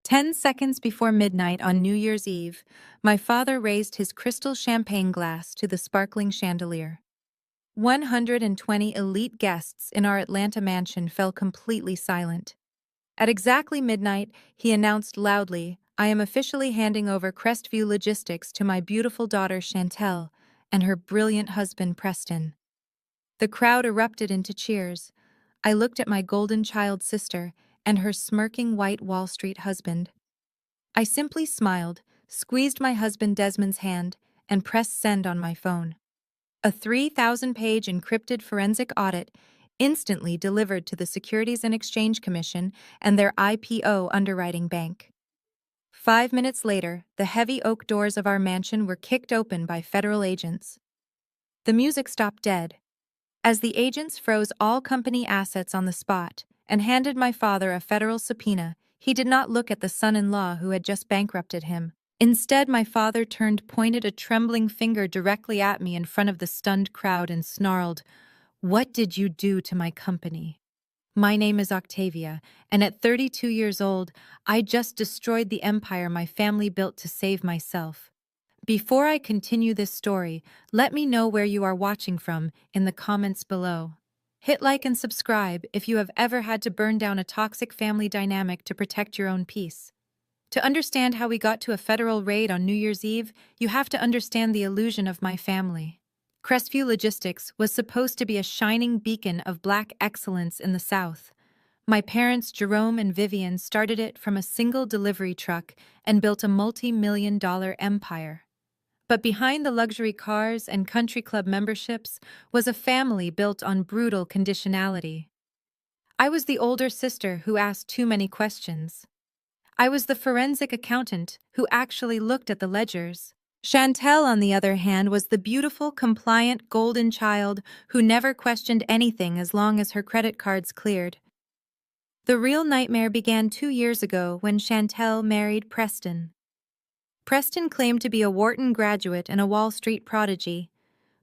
10 seconds before midnight on New Year's Eve, my father raised his crystal champagne glass to the sparkling chandelier. 120 elite guests in our Atlanta mansion fell completely silent. At exactly midnight, he announced loudly, "I am officially handing over Crestview Logistics to my beautiful daughter Chantel and her brilliant husband Preston." The crowd erupted into cheers. I looked at my golden child sister and her smirking white Wall Street husband. I simply smiled, squeezed my husband Desmond's hand, and pressed send on my phone. A 3,000-page encrypted forensic audit instantly delivered to the Securities and Exchange Commission and their IPO underwriting bank. 5 minutes later, the heavy oak doors of our mansion were kicked open by federal agents. The music stopped dead. As the agents froze all company assets on the spot and handed my father a federal subpoena, he did not look at the son-in-law who had just bankrupted him. Instead, my father pointed a trembling finger directly at me in front of the stunned crowd and snarled, "What did you do to my company? My name is Octavia, and at 32 years old, I just destroyed the empire my family built to save myself." Before I continue this story, let me know where you are watching from in the comments below. Hit like and subscribe if you have ever had to burn down a toxic family dynamic to protect your own peace. To understand how we got to a federal raid on New Year's Eve, you have to understand the illusion of my family. Crestview Logistics was supposed to be a shining beacon of Black excellence in the South. My parents, Jerome and Vivian, started it from a single delivery truck and built a multi-million-dollar empire. But behind the luxury cars and country club memberships was a family built on brutal conditionality. I was the older sister who asked too many questions. I was the forensic accountant who actually looked at the ledgers. Chantel, on the other hand, was the beautiful, compliant, golden child who never questioned anything as long as her credit cards cleared. The real nightmare began 2 years ago when Chantel married Preston. Preston claimed to be a Wharton graduate and a Wall Street prodigy.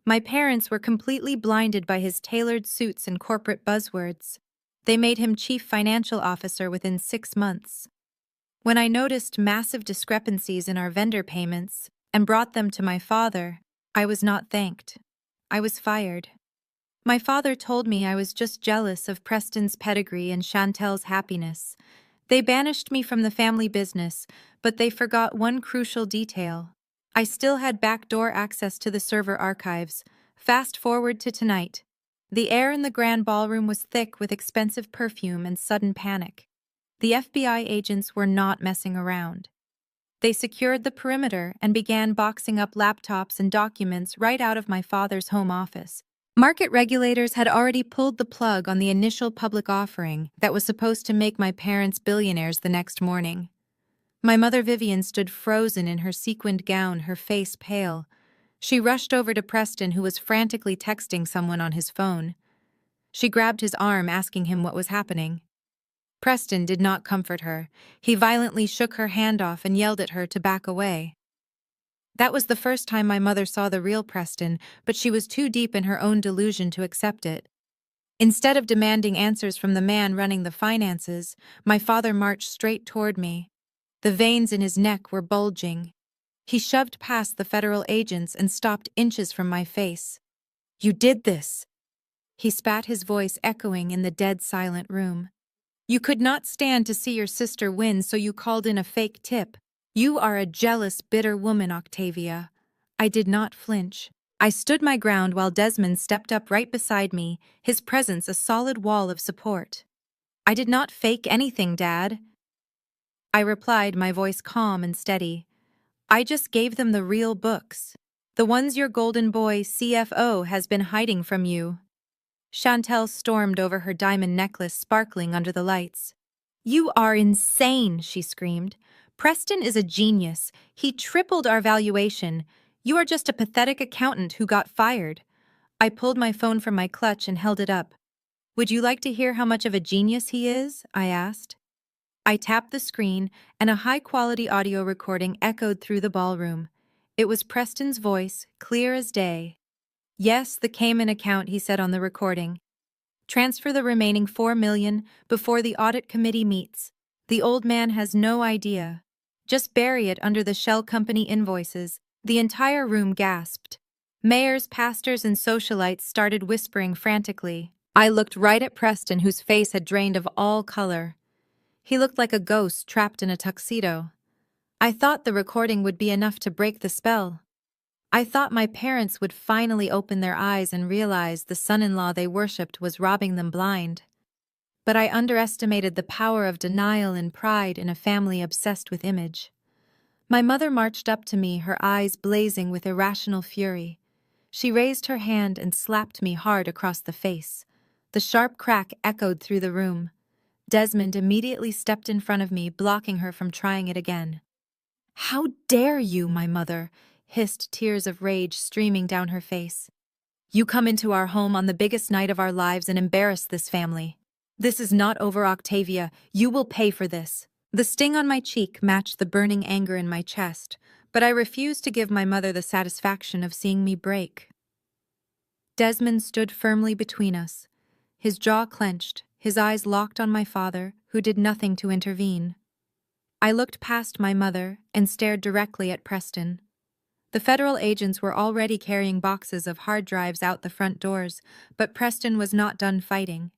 My parents were completely blinded by his tailored suits and corporate buzzwords. They made him chief financial officer within 6 months. When I noticed massive discrepancies in our vendor payments and brought them to my father, I was not thanked. I was fired. My father told me I was just jealous of Preston's pedigree and Chantel's happiness. They banished me from the family business, but they forgot one crucial detail. I still had backdoor access to the server archives. Fast forward to tonight. The air in the grand ballroom was thick with expensive perfume and sudden panic. The FBI agents were not messing around. They secured the perimeter and began boxing up laptops and documents right out of my father's home office. Market regulators had already pulled the plug on the initial public offering that was supposed to make my parents billionaires the next morning. My mother Vivian stood frozen in her sequined gown, her face pale. She rushed over to Preston, who was frantically texting someone on his phone. She grabbed his arm, asking him what was happening. Preston did not comfort her. He violently shook her hand off and yelled at her to back away. That was the first time my mother saw the real Preston, but she was too deep in her own delusion to accept it. Instead of demanding answers from the man running the finances, my father marched straight toward me. The veins in his neck were bulging. He shoved past the federal agents and stopped inches from my face. "You did this!" He spat, his voice echoing in the dead silent room. "You could not stand to see your sister win, so you called in a fake tip. You are a jealous, bitter woman, Octavia." I did not flinch. I stood my ground while Desmond stepped up right beside me, his presence a solid wall of support. "I did not fake anything, Dad," I replied, my voice calm and steady. "I just gave them the real books. The ones your golden boy, CFO, has been hiding from you." Chantel stormed over, her diamond necklace sparkling under the lights. "You are insane," she screamed. "Preston is a genius. He tripled our valuation. You are just a pathetic accountant who got fired." I pulled my phone from my clutch and held it up. "Would you like to hear how much of a genius he is?" I asked. I tapped the screen, and a high-quality audio recording echoed through the ballroom. It was Preston's voice, clear as day. "Yes, the Cayman account," he said on the recording. "Transfer the remaining $4 million before the audit committee meets. The old man has no idea. Just bury it under the shell company invoices. The entire room gasped. Mayors, pastors, and socialites started whispering frantically. I looked right at Preston, whose face had drained of all color. He looked like a ghost trapped in a tuxedo. I thought the recording would be enough to break the spell. I thought my parents would finally open their eyes and realize the son-in-law they worshipped was robbing them blind. But I underestimated the power of denial and pride in a family obsessed with image. My mother marched up to me, her eyes blazing with irrational fury. She raised her hand and slapped me hard across the face. The sharp crack echoed through the room. Desmond immediately stepped in front of me, blocking her from trying it again. "How dare you, my mother?" hissed, tears of rage streaming down her face. "You come into our home on the biggest night of our lives and embarrass this family. This is not over, Octavia. You will pay for this." The sting on my cheek matched the burning anger in my chest, but I refused to give my mother the satisfaction of seeing me break. Desmond stood firmly between us, his jaw clenched, his eyes locked on my father, who did nothing to intervene. I looked past my mother and stared directly at Preston. The federal agents were already carrying boxes of hard drives out the front doors, but Preston was not done fighting.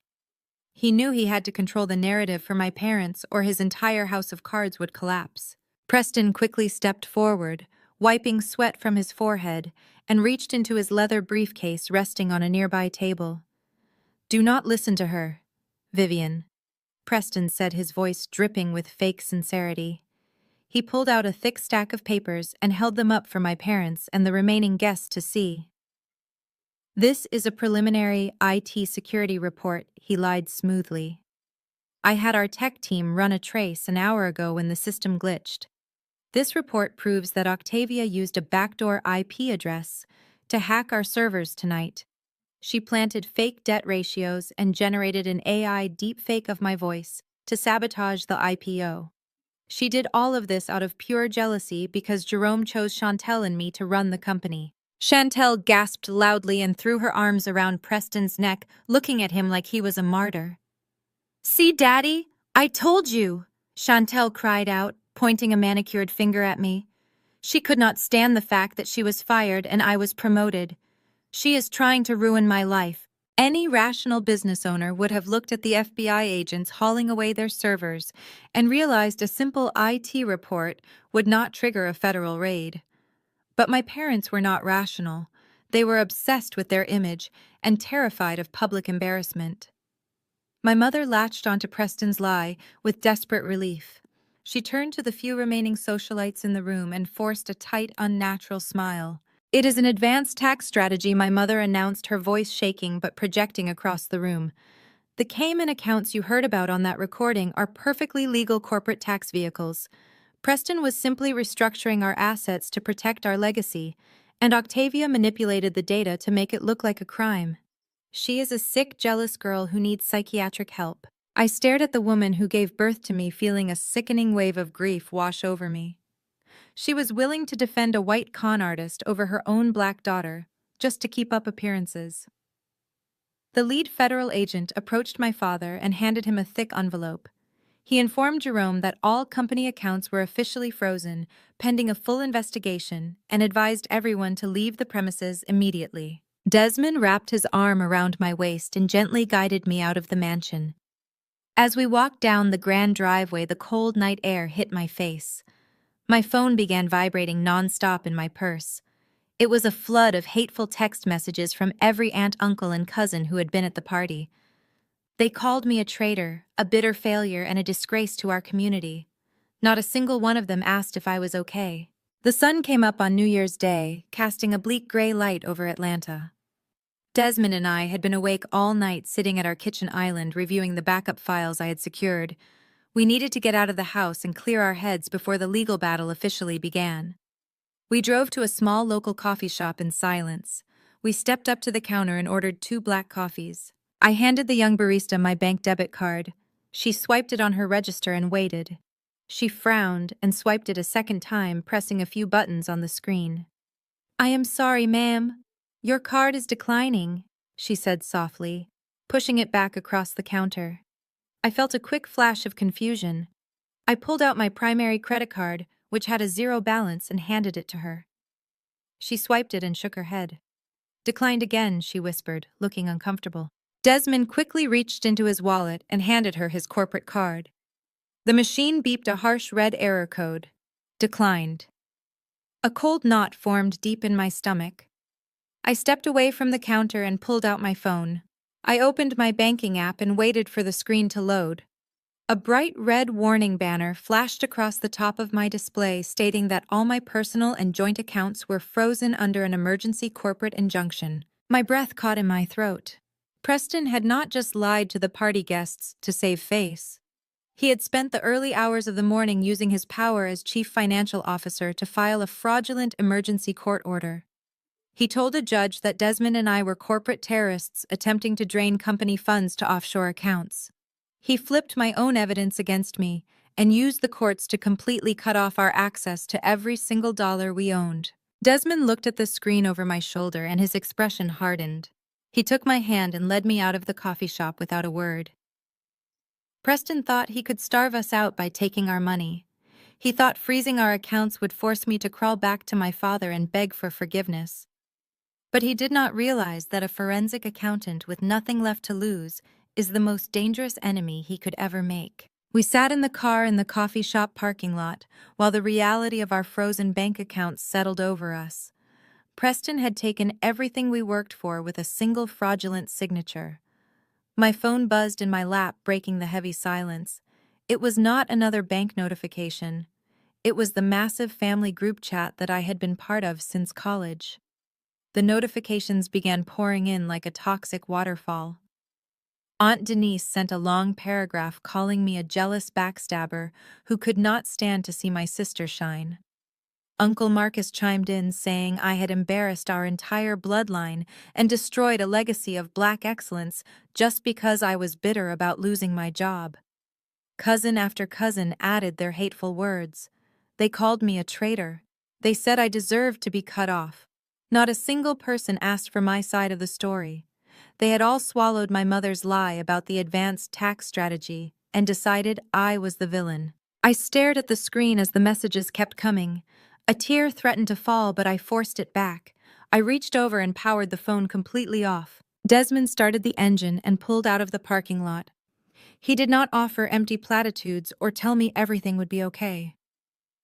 He knew he had to control the narrative for my parents, or his entire house of cards would collapse. Preston quickly stepped forward, wiping sweat from his forehead, and reached into his leather briefcase resting on a nearby table. "Do not listen to her, Vivian," Preston said, his voice dripping with fake sincerity. He pulled out a thick stack of papers and held them up for my parents and the remaining guests to see. "This is a preliminary IT security report," he lied smoothly. "I had our tech team run a trace an hour ago when the system glitched. This report proves that Octavia used a backdoor IP address to hack our servers tonight. She planted fake debt ratios and generated an AI deepfake of my voice to sabotage the IPO. She did all of this out of pure jealousy because Jerome chose Chantel and me to run the company." Chantel gasped loudly and threw her arms around Preston's neck, looking at him like he was a martyr. "See, Daddy? I told you!" Chantel cried out, pointing a manicured finger at me. She could not stand the fact that she was fired and I was promoted. "She is trying to ruin my life." Any rational business owner would have looked at the FBI agents hauling away their servers and realized a simple IT report would not trigger a federal raid. But my parents were not rational. They were obsessed with their image and terrified of public embarrassment. My mother latched onto Preston's lie with desperate relief. She turned to the few remaining socialites in the room and forced a tight, unnatural smile. "It is an advanced tax strategy," my mother announced, her voice shaking but projecting across the room. "The Cayman accounts you heard about on that recording are perfectly legal corporate tax vehicles. Preston was simply restructuring our assets to protect our legacy, and Octavia manipulated the data to make it look like a crime. She is a sick, jealous girl who needs psychiatric help." I stared at the woman who gave birth to me, feeling a sickening wave of grief wash over me. She was willing to defend a white con artist over her own black daughter, just to keep up appearances. The lead federal agent approached my father and handed him a thick envelope. He informed Jerome that all company accounts were officially frozen, pending a full investigation, and advised everyone to leave the premises immediately. Desmond wrapped his arm around my waist and gently guided me out of the mansion. As we walked down the grand driveway, the cold night air hit my face. My phone began vibrating nonstop in my purse. It was a flood of hateful text messages from every aunt, uncle, and cousin who had been at the party. They called me a traitor, a bitter failure, and a disgrace to our community. Not a single one of them asked if I was okay. The sun came up on New Year's Day, casting a bleak gray light over Atlanta. Desmond and I had been awake all night, sitting at our kitchen island reviewing the backup files I had secured. We needed to get out of the house and clear our heads before the legal battle officially began. We drove to a small local coffee shop in silence. We stepped up to the counter and ordered 2 black coffees. I handed the young barista my bank debit card. She swiped it on her register and waited. She frowned and swiped it a second time, pressing a few buttons on the screen. "I am sorry, ma'am. Your card is declining," she said softly, pushing it back across the counter. I felt a quick flash of confusion. I pulled out my primary credit card, which had a zero balance, and handed it to her. She swiped it and shook her head. Declined again, she whispered, looking uncomfortable. Desmond quickly reached into his wallet and handed her his corporate card. The machine beeped a harsh red error code. Declined. A cold knot formed deep in my stomach. I stepped away from the counter and pulled out my phone. I opened my banking app and waited for the screen to load. A bright red warning banner flashed across the top of my display stating that all my personal and joint accounts were frozen under an emergency corporate injunction. My breath caught in my throat. Preston had not just lied to the party guests to save face. He had spent the early hours of the morning using his power as chief financial officer to file a fraudulent emergency court order. He told a judge that Desmond and I were corporate terrorists attempting to drain company funds to offshore accounts. He flipped my own evidence against me and used the courts to completely cut off our access to every single dollar we owned. Desmond looked at the screen over my shoulder and his expression hardened. He took my hand and led me out of the coffee shop without a word. Preston thought he could starve us out by taking our money. He thought freezing our accounts would force me to crawl back to my father and beg for forgiveness. But he did not realize that a forensic accountant with nothing left to lose is the most dangerous enemy he could ever make. We sat in the car in the coffee shop parking lot while the reality of our frozen bank accounts settled over us. Preston had taken everything we worked for with a single fraudulent signature. My phone buzzed in my lap, breaking the heavy silence. It was not another bank notification. It was the massive family group chat that I had been part of since college. The notifications began pouring in like a toxic waterfall. Aunt Denise sent a long paragraph calling me a jealous backstabber who could not stand to see my sister shine. Uncle Marcus chimed in saying I had embarrassed our entire bloodline and destroyed a legacy of black excellence just because I was bitter about losing my job. Cousin after cousin added their hateful words. They called me a traitor. They said I deserved to be cut off. Not a single person asked for my side of the story. They had all swallowed my mother's lie about the advanced tax strategy and decided I was the villain. I stared at the screen as the messages kept coming. A tear threatened to fall, but I forced it back. I reached over and powered the phone completely off. Desmond started the engine and pulled out of the parking lot. He did not offer empty platitudes or tell me everything would be okay.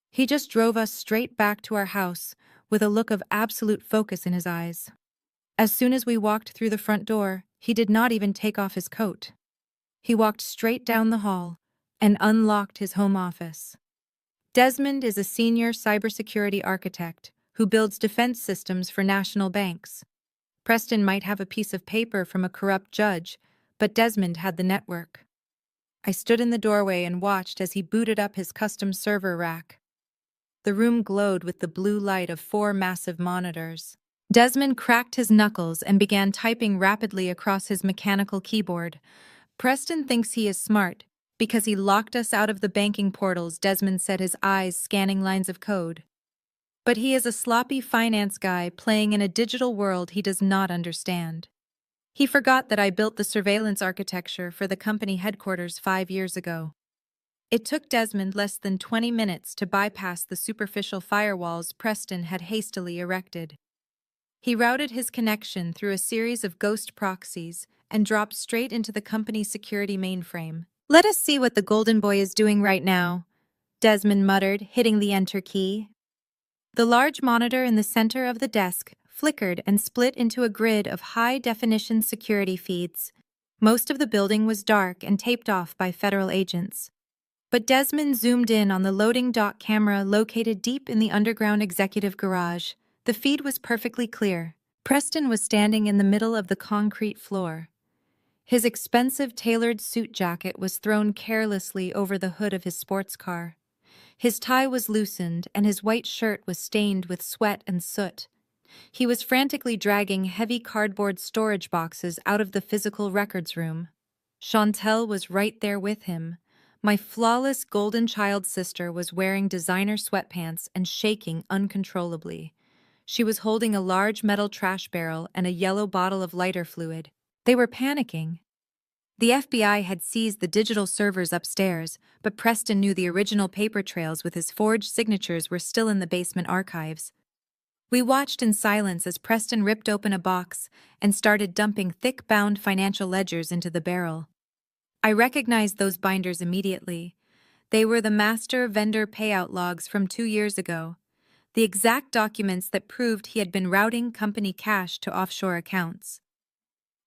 He just drove us straight back to our house with a look of absolute focus in his eyes. As soon as we walked through the front door, he did not even take off his coat. He walked straight down the hall and unlocked his home office. Desmond is a senior cybersecurity architect who builds defense systems for national banks. Preston might have a piece of paper from a corrupt judge, but Desmond had the network. I stood in the doorway and watched as he booted up his custom server rack. The room glowed with the blue light of 4 massive monitors. Desmond cracked his knuckles and began typing rapidly across his mechanical keyboard. Preston thinks he is smart because he locked us out of the banking portals, Desmond said, his eyes scanning lines of code. But he is a sloppy finance guy playing in a digital world he does not understand. He forgot that I built the surveillance architecture for the company headquarters 5 years ago. It took Desmond less than 20 minutes to bypass the superficial firewalls Preston had hastily erected. He routed his connection through a series of ghost proxies and dropped straight into the company's security mainframe. "Let us see what the Golden Boy is doing right now," Desmond muttered, hitting the enter key. The large monitor in the center of the desk flickered and split into a grid of high-definition security feeds. Most of the building was dark and taped off by federal agents. But Desmond zoomed in on the loading dock camera located deep in the underground executive garage. The feed was perfectly clear. Preston was standing in the middle of the concrete floor. His expensive tailored suit jacket was thrown carelessly over the hood of his sports car. His tie was loosened and his white shirt was stained with sweat and soot. He was frantically dragging heavy cardboard storage boxes out of the physical records room. Chantel was right there with him. My flawless golden child sister was wearing designer sweatpants and shaking uncontrollably. She was holding a large metal trash barrel and a yellow bottle of lighter fluid. They were panicking. The FBI had seized the digital servers upstairs, but Preston knew the original paper trails with his forged signatures were still in the basement archives. We watched in silence as Preston ripped open a box and started dumping thick-bound financial ledgers into the barrel. I recognized those binders immediately. They were the master vendor payout logs from 2 years ago, the exact documents that proved he had been routing company cash to offshore accounts.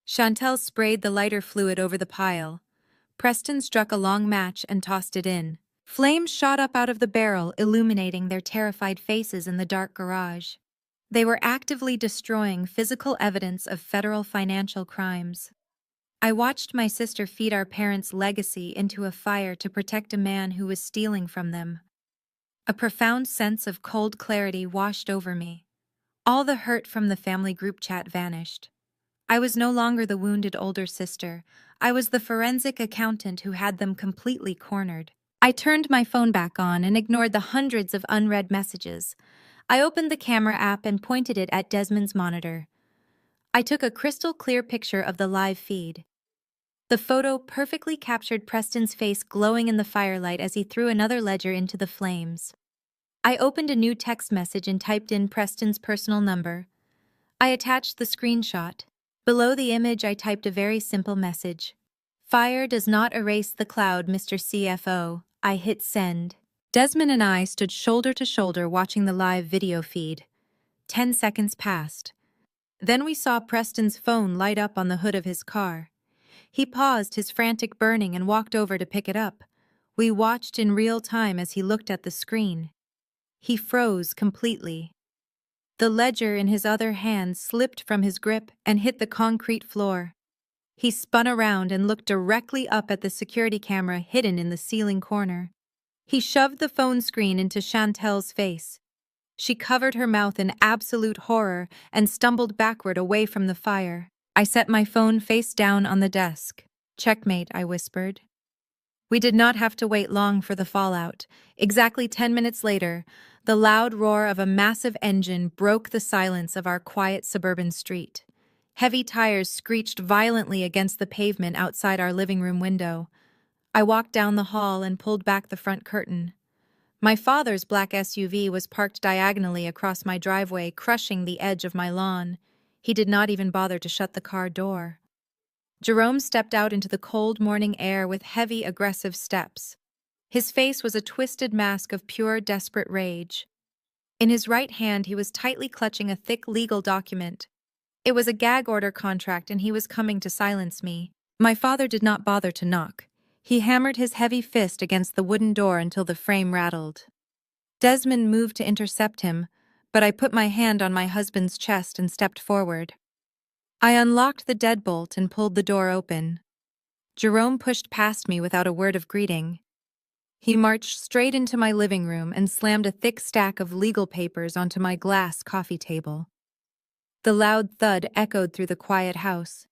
Chantel sprayed the lighter fluid over the pile. Preston struck a long match and tossed it in. Flames shot up out of the barrel, illuminating their terrified faces in the dark garage. They were actively destroying physical evidence of federal financial crimes. I watched my sister feed our parents' legacy into a fire to protect a man who was stealing from them. A profound sense of cold clarity washed over me. All the hurt from the family group chat vanished. I was no longer the wounded older sister. I was the forensic accountant who had them completely cornered. I turned my phone back on and ignored the hundreds of unread messages. I opened the camera app and pointed it at Desmond's monitor. I took a crystal clear picture of the live feed. The photo perfectly captured Preston's face glowing in the firelight as he threw another ledger into the flames. I opened a new text message and typed in Preston's personal number. I attached the screenshot. Below the image, I typed a very simple message. Fire does not erase the cloud, Mr. CFO. I hit send. Desmond and I stood shoulder to shoulder watching the live video feed. 10 seconds passed. Then we saw Preston's phone light up on the hood of his car. He paused his frantic burning and walked over to pick it up. We watched in real time as he looked at the screen. He froze completely. The ledger in his other hand slipped from his grip and hit the concrete floor. He spun around and looked directly up at the security camera hidden in the ceiling corner. He shoved the phone screen into Chantel's face. She covered her mouth in absolute horror and stumbled backward away from the fire. I set my phone face down on the desk. Checkmate, I whispered. We did not have to wait long for the fallout. Exactly 10 minutes later, the loud roar of a massive engine broke the silence of our quiet suburban street. Heavy tires screeched violently against the pavement outside our living room window. I walked down the hall and pulled back the front curtain. My father's black SUV was parked diagonally across my driveway, crushing the edge of my lawn. He did not even bother to shut the car door. Jerome stepped out into the cold morning air with heavy, aggressive steps. His face was a twisted mask of pure, desperate rage. In his right hand, he was tightly clutching a thick legal document. It was a gag order contract, and he was coming to silence me. My father did not bother to knock. He hammered his heavy fist against the wooden door until the frame rattled. Desmond moved to intercept him, but I put my hand on my husband's chest and stepped forward. I unlocked the deadbolt and pulled the door open. Jerome pushed past me without a word of greeting. He marched straight into my living room and slammed a thick stack of legal papers onto my glass coffee table. The loud thud echoed through the quiet house.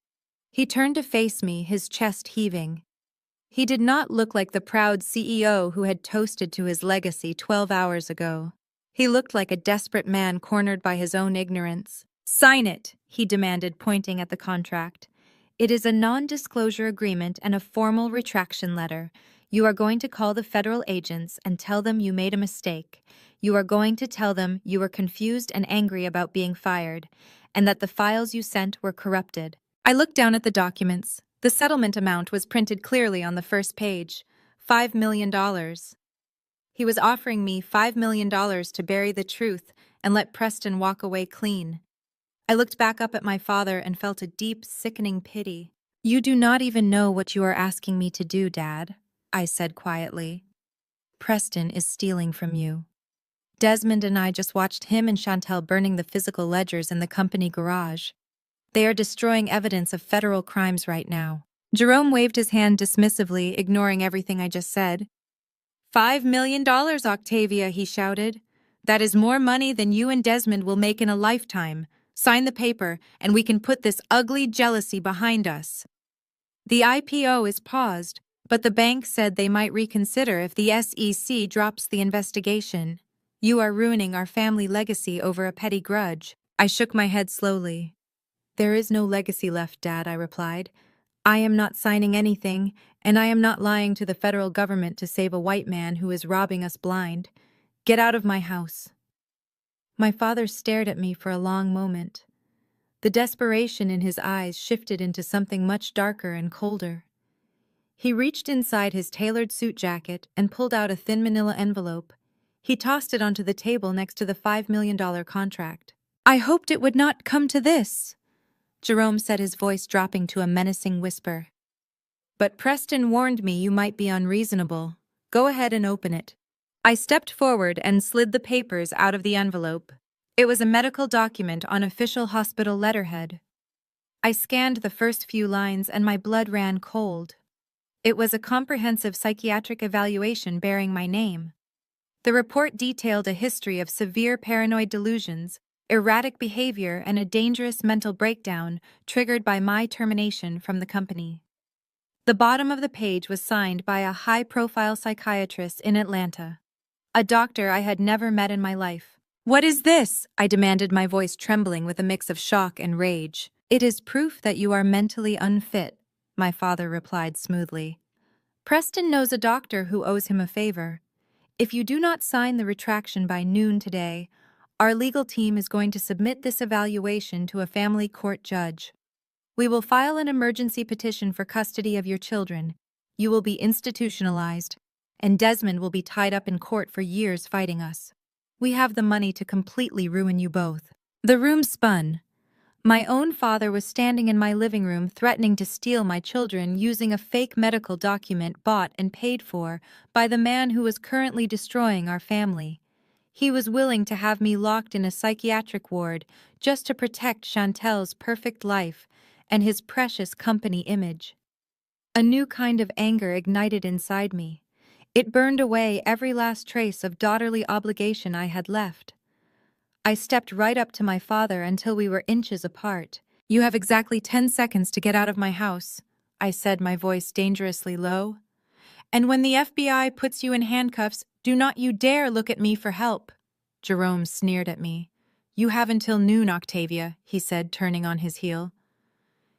He turned to face me, his chest heaving. He did not look like the proud CEO who had toasted to his legacy 12 hours ago. He looked like a desperate man cornered by his own ignorance. "Sign it," he demanded, pointing at the contract. "It is a non-disclosure agreement and a formal retraction letter. You are going to call the federal agents and tell them you made a mistake. You are going to tell them you were confused and angry about being fired, and that the files you sent were corrupted." I looked down at the documents. The settlement amount was printed clearly on the first page. $5 million. He was offering me $5 million to bury the truth and let Preston walk away clean. I looked back up at my father and felt a deep, sickening pity. "You do not even know what you are asking me to do, Dad," I said quietly. "Preston is stealing from you. Desmond and I just watched him and Chantel burning the physical ledgers in the company garage. They are destroying evidence of federal crimes right now." Jerome waved his hand dismissively, ignoring everything I just said. $5 million, Octavia, he shouted. "That is more money than you and Desmond will make in a lifetime. Sign the paper, and we can put this ugly jealousy behind us." The IPO is paused, but the bank said they might reconsider if the SEC drops the investigation. You are ruining our family legacy over a petty grudge. I shook my head slowly. "There is no legacy left, Dad," I replied. I am not signing anything, and I am not lying to the federal government to save a white man who is robbing us blind. Get out of my house." My father stared at me for a long moment. The desperation in his eyes shifted into something much darker and colder. He reached inside his tailored suit jacket and pulled out a thin manila envelope. He tossed it onto the table next to the $5 million contract. "I hoped it would not come to this," Jerome said, his voice dropping to a menacing whisper. "But Preston warned me you might be unreasonable. Go ahead and open it." I stepped forward and slid the papers out of the envelope. It was a medical document on official hospital letterhead. I scanned the first few lines and my blood ran cold. It was a comprehensive psychiatric evaluation bearing my name. The report detailed a history of severe paranoid delusions, erratic behavior, and a dangerous mental breakdown triggered by my termination from the company. The bottom of the page was signed by a high-profile psychiatrist in Atlanta, a doctor I had never met in my life. "What is this?" I demanded, my voice trembling with a mix of shock and rage. "It is proof that you are mentally unfit," my father replied smoothly. "Preston knows a doctor who owes him a favor. If you do not sign the retraction by noon today, our legal team is going to submit this evaluation to a family court judge. We will file an emergency petition for custody of your children. You will be institutionalized, and Desmond will be tied up in court for years fighting us. We have the money to completely ruin you both." The room spun. My own father was standing in my living room threatening to steal my children using a fake medical document bought and paid for by the man who was currently destroying our family. He was willing to have me locked in a psychiatric ward just to protect Chantel's perfect life and his precious company image. A new kind of anger ignited inside me. It burned away every last trace of daughterly obligation I had left. I stepped right up to my father until we were inches apart. "You have exactly 10 seconds to get out of my house," I said, my voice dangerously low. "And when the FBI puts you in handcuffs, do not you dare look at me for help." Jerome sneered at me. "You have until noon, Octavia," he said, turning on his heel.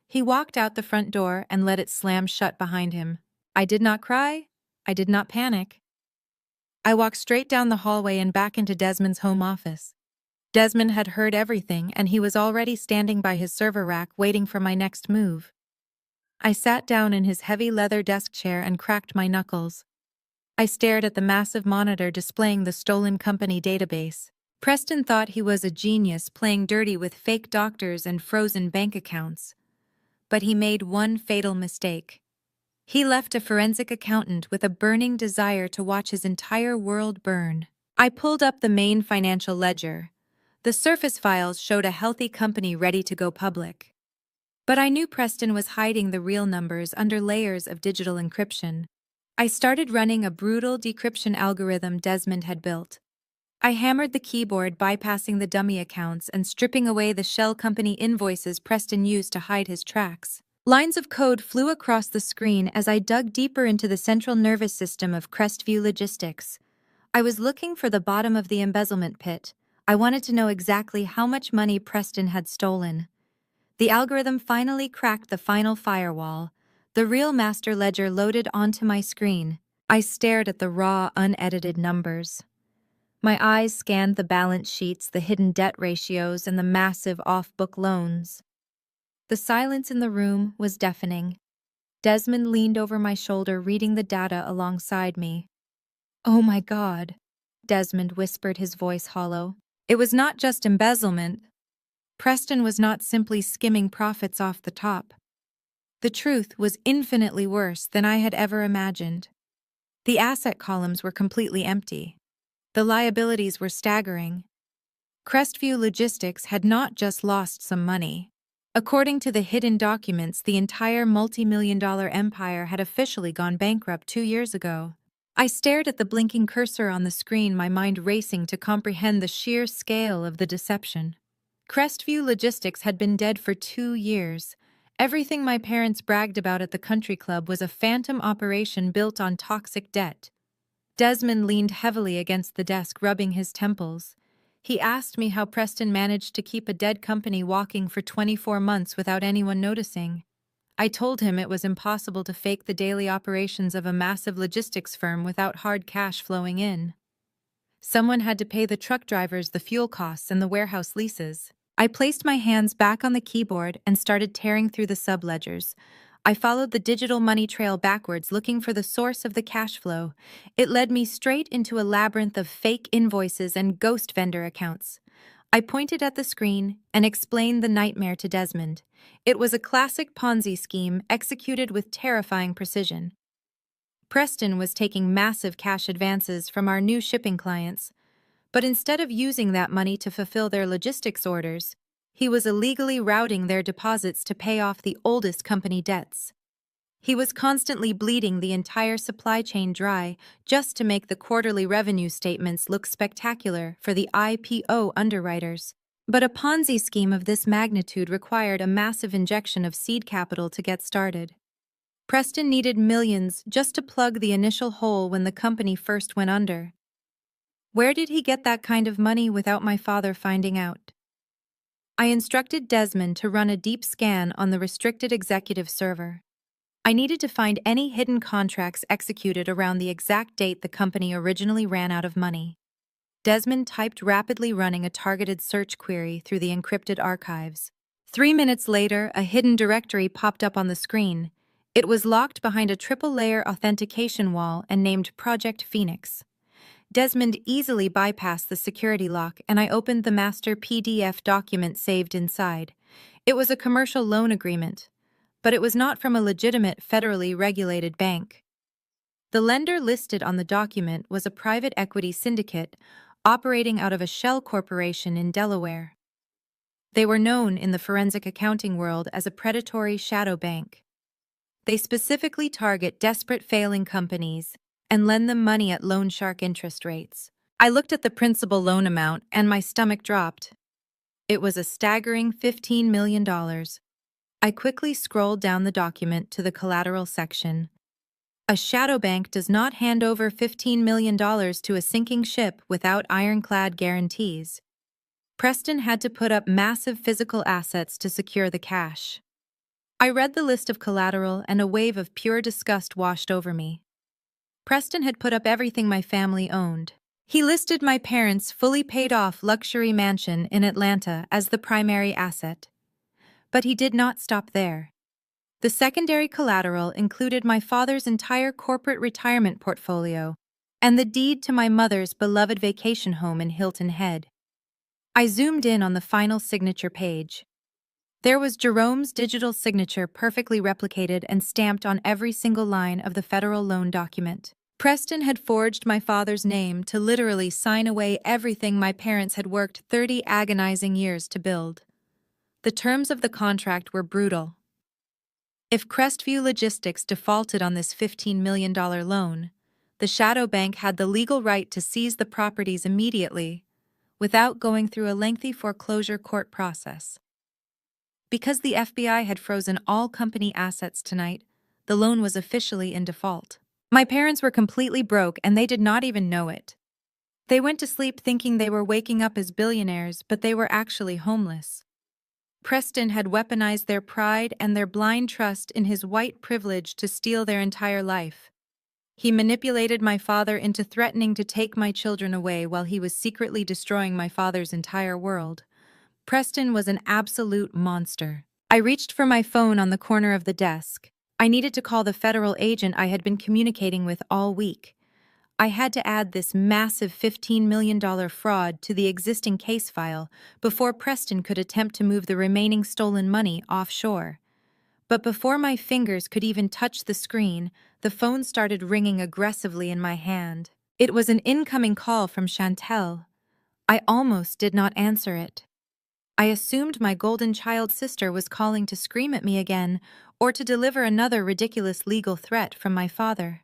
He walked out the front door and let it slam shut behind him. I did not cry. I did not panic. I walked straight down the hallway and back into Desmond's home office. Desmond had heard everything, and he was already standing by his server rack waiting for my next move. I sat down in his heavy leather desk chair and cracked my knuckles. I stared at the massive monitor displaying the stolen company database. Preston thought he was a genius playing dirty with fake doctors and frozen bank accounts. But he made one fatal mistake. He left a forensic accountant with a burning desire to watch his entire world burn. I pulled up the main financial ledger. The surface files showed a healthy company ready to go public. But I knew Preston was hiding the real numbers under layers of digital encryption. I started running a brutal decryption algorithm Desmond had built. I hammered the keyboard, bypassing the dummy accounts and stripping away the shell company invoices Preston used to hide his tracks. Lines of code flew across the screen as I dug deeper into the central nervous system of Crestview Logistics. I was looking for the bottom of the embezzlement pit. I wanted to know exactly how much money Preston had stolen. The algorithm finally cracked the final firewall. The real master ledger loaded onto my screen. I stared at the raw, unedited numbers. My eyes scanned the balance sheets, the hidden debt ratios, and the massive off-book loans. The silence in the room was deafening. Desmond leaned over my shoulder, reading the data alongside me. "Oh my God," Desmond whispered, his voice hollow. It was not just embezzlement. Preston was not simply skimming profits off the top. The truth was infinitely worse than I had ever imagined. The asset columns were completely empty. The liabilities were staggering. Crestview Logistics had not just lost some money. According to the hidden documents, the entire multi-million-dollar empire had officially gone bankrupt 2 years ago. I stared at the blinking cursor on the screen, my mind racing to comprehend the sheer scale of the deception. Crestview Logistics had been dead for 2 years. Everything my parents bragged about at the country club was a phantom operation built on toxic debt. Desmond leaned heavily against the desk, rubbing his temples. He asked me how Preston managed to keep a dead company walking for 24 months without anyone noticing. I told him it was impossible to fake the daily operations of a massive logistics firm without hard cash flowing in. Someone had to pay the truck drivers the fuel costs and the warehouse leases. I placed my hands back on the keyboard and started tearing through the subledgers. I followed the digital money trail backwards, looking for the source of the cash flow. It led me straight into a labyrinth of fake invoices and ghost vendor accounts. I pointed at the screen and explained the nightmare to Desmond. It was a classic Ponzi scheme executed with terrifying precision. Preston was taking massive cash advances from our new shipping clients, but instead of using that money to fulfill their logistics orders, he was illegally routing their deposits to pay off the oldest company debts. He was constantly bleeding the entire supply chain dry just to make the quarterly revenue statements look spectacular for the IPO underwriters. But a Ponzi scheme of this magnitude required a massive injection of seed capital to get started. Preston needed millions just to plug the initial hole when the company first went under. Where did he get that kind of money without my father finding out? I instructed Desmond to run a deep scan on the restricted executive server. I needed to find any hidden contracts executed around the exact date the company originally ran out of money. Desmond typed rapidly, running a targeted search query through the encrypted archives. 3 minutes later, a hidden directory popped up on the screen. It was locked behind a triple-layer authentication wall and named Project Phoenix. Desmond easily bypassed the security lock, and I opened the master PDF document saved inside. It was a commercial loan agreement, but it was not from a legitimate federally regulated bank. The lender listed on the document was a private equity syndicate operating out of a shell corporation in Delaware. They were known in the forensic accounting world as a predatory shadow bank. They specifically target desperate failing companies and lend them money at loan shark interest rates. I looked at the principal loan amount and my stomach dropped. It was a staggering $15 million. I quickly scrolled down the document to the collateral section. A shadow bank does not hand over $15 million to a sinking ship without ironclad guarantees. Preston had to put up massive physical assets to secure the cash. I read the list of collateral and a wave of pure disgust washed over me. Preston had put up everything my family owned. He listed my parents' fully paid-off luxury mansion in Atlanta as the primary asset. But he did not stop there. The secondary collateral included my father's entire corporate retirement portfolio and the deed to my mother's beloved vacation home in Hilton Head. I zoomed in on the final signature page. There was Jerome's digital signature perfectly replicated and stamped on every single line of the federal loan document. Preston had forged my father's name to literally sign away everything my parents had worked 30 agonizing years to build. The terms of the contract were brutal. If Crestview Logistics defaulted on this $15 million loan, the shadow bank had the legal right to seize the properties immediately, without going through a lengthy foreclosure court process. Because the FBI had frozen all company assets tonight, the loan was officially in default. My parents were completely broke and they did not even know it. They went to sleep thinking they were waking up as billionaires, but they were actually homeless. Preston had weaponized their pride and their blind trust in his white privilege to steal their entire life. He manipulated my father into threatening to take my children away while he was secretly destroying my father's entire world. Preston was an absolute monster. I reached for my phone on the corner of the desk. I needed to call the federal agent I had been communicating with all week. I had to add this massive $15 million fraud to the existing case file before Preston could attempt to move the remaining stolen money offshore. But before my fingers could even touch the screen, the phone started ringing aggressively in my hand. It was an incoming call from Chantel. I almost did not answer it. I assumed my golden child sister was calling to scream at me again or to deliver another ridiculous legal threat from my father.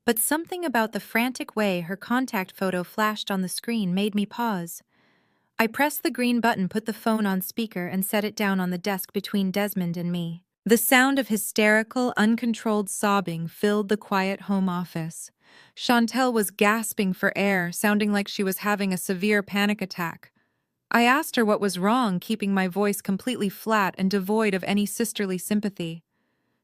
But something about the frantic way her contact photo flashed on the screen made me pause. I pressed the green button, put the phone on speaker, and set it down on the desk between Desmond and me. The sound of hysterical, uncontrolled sobbing filled the quiet home office. Chantel was gasping for air, sounding like she was having a severe panic attack. I asked her what was wrong, keeping my voice completely flat and devoid of any sisterly sympathy.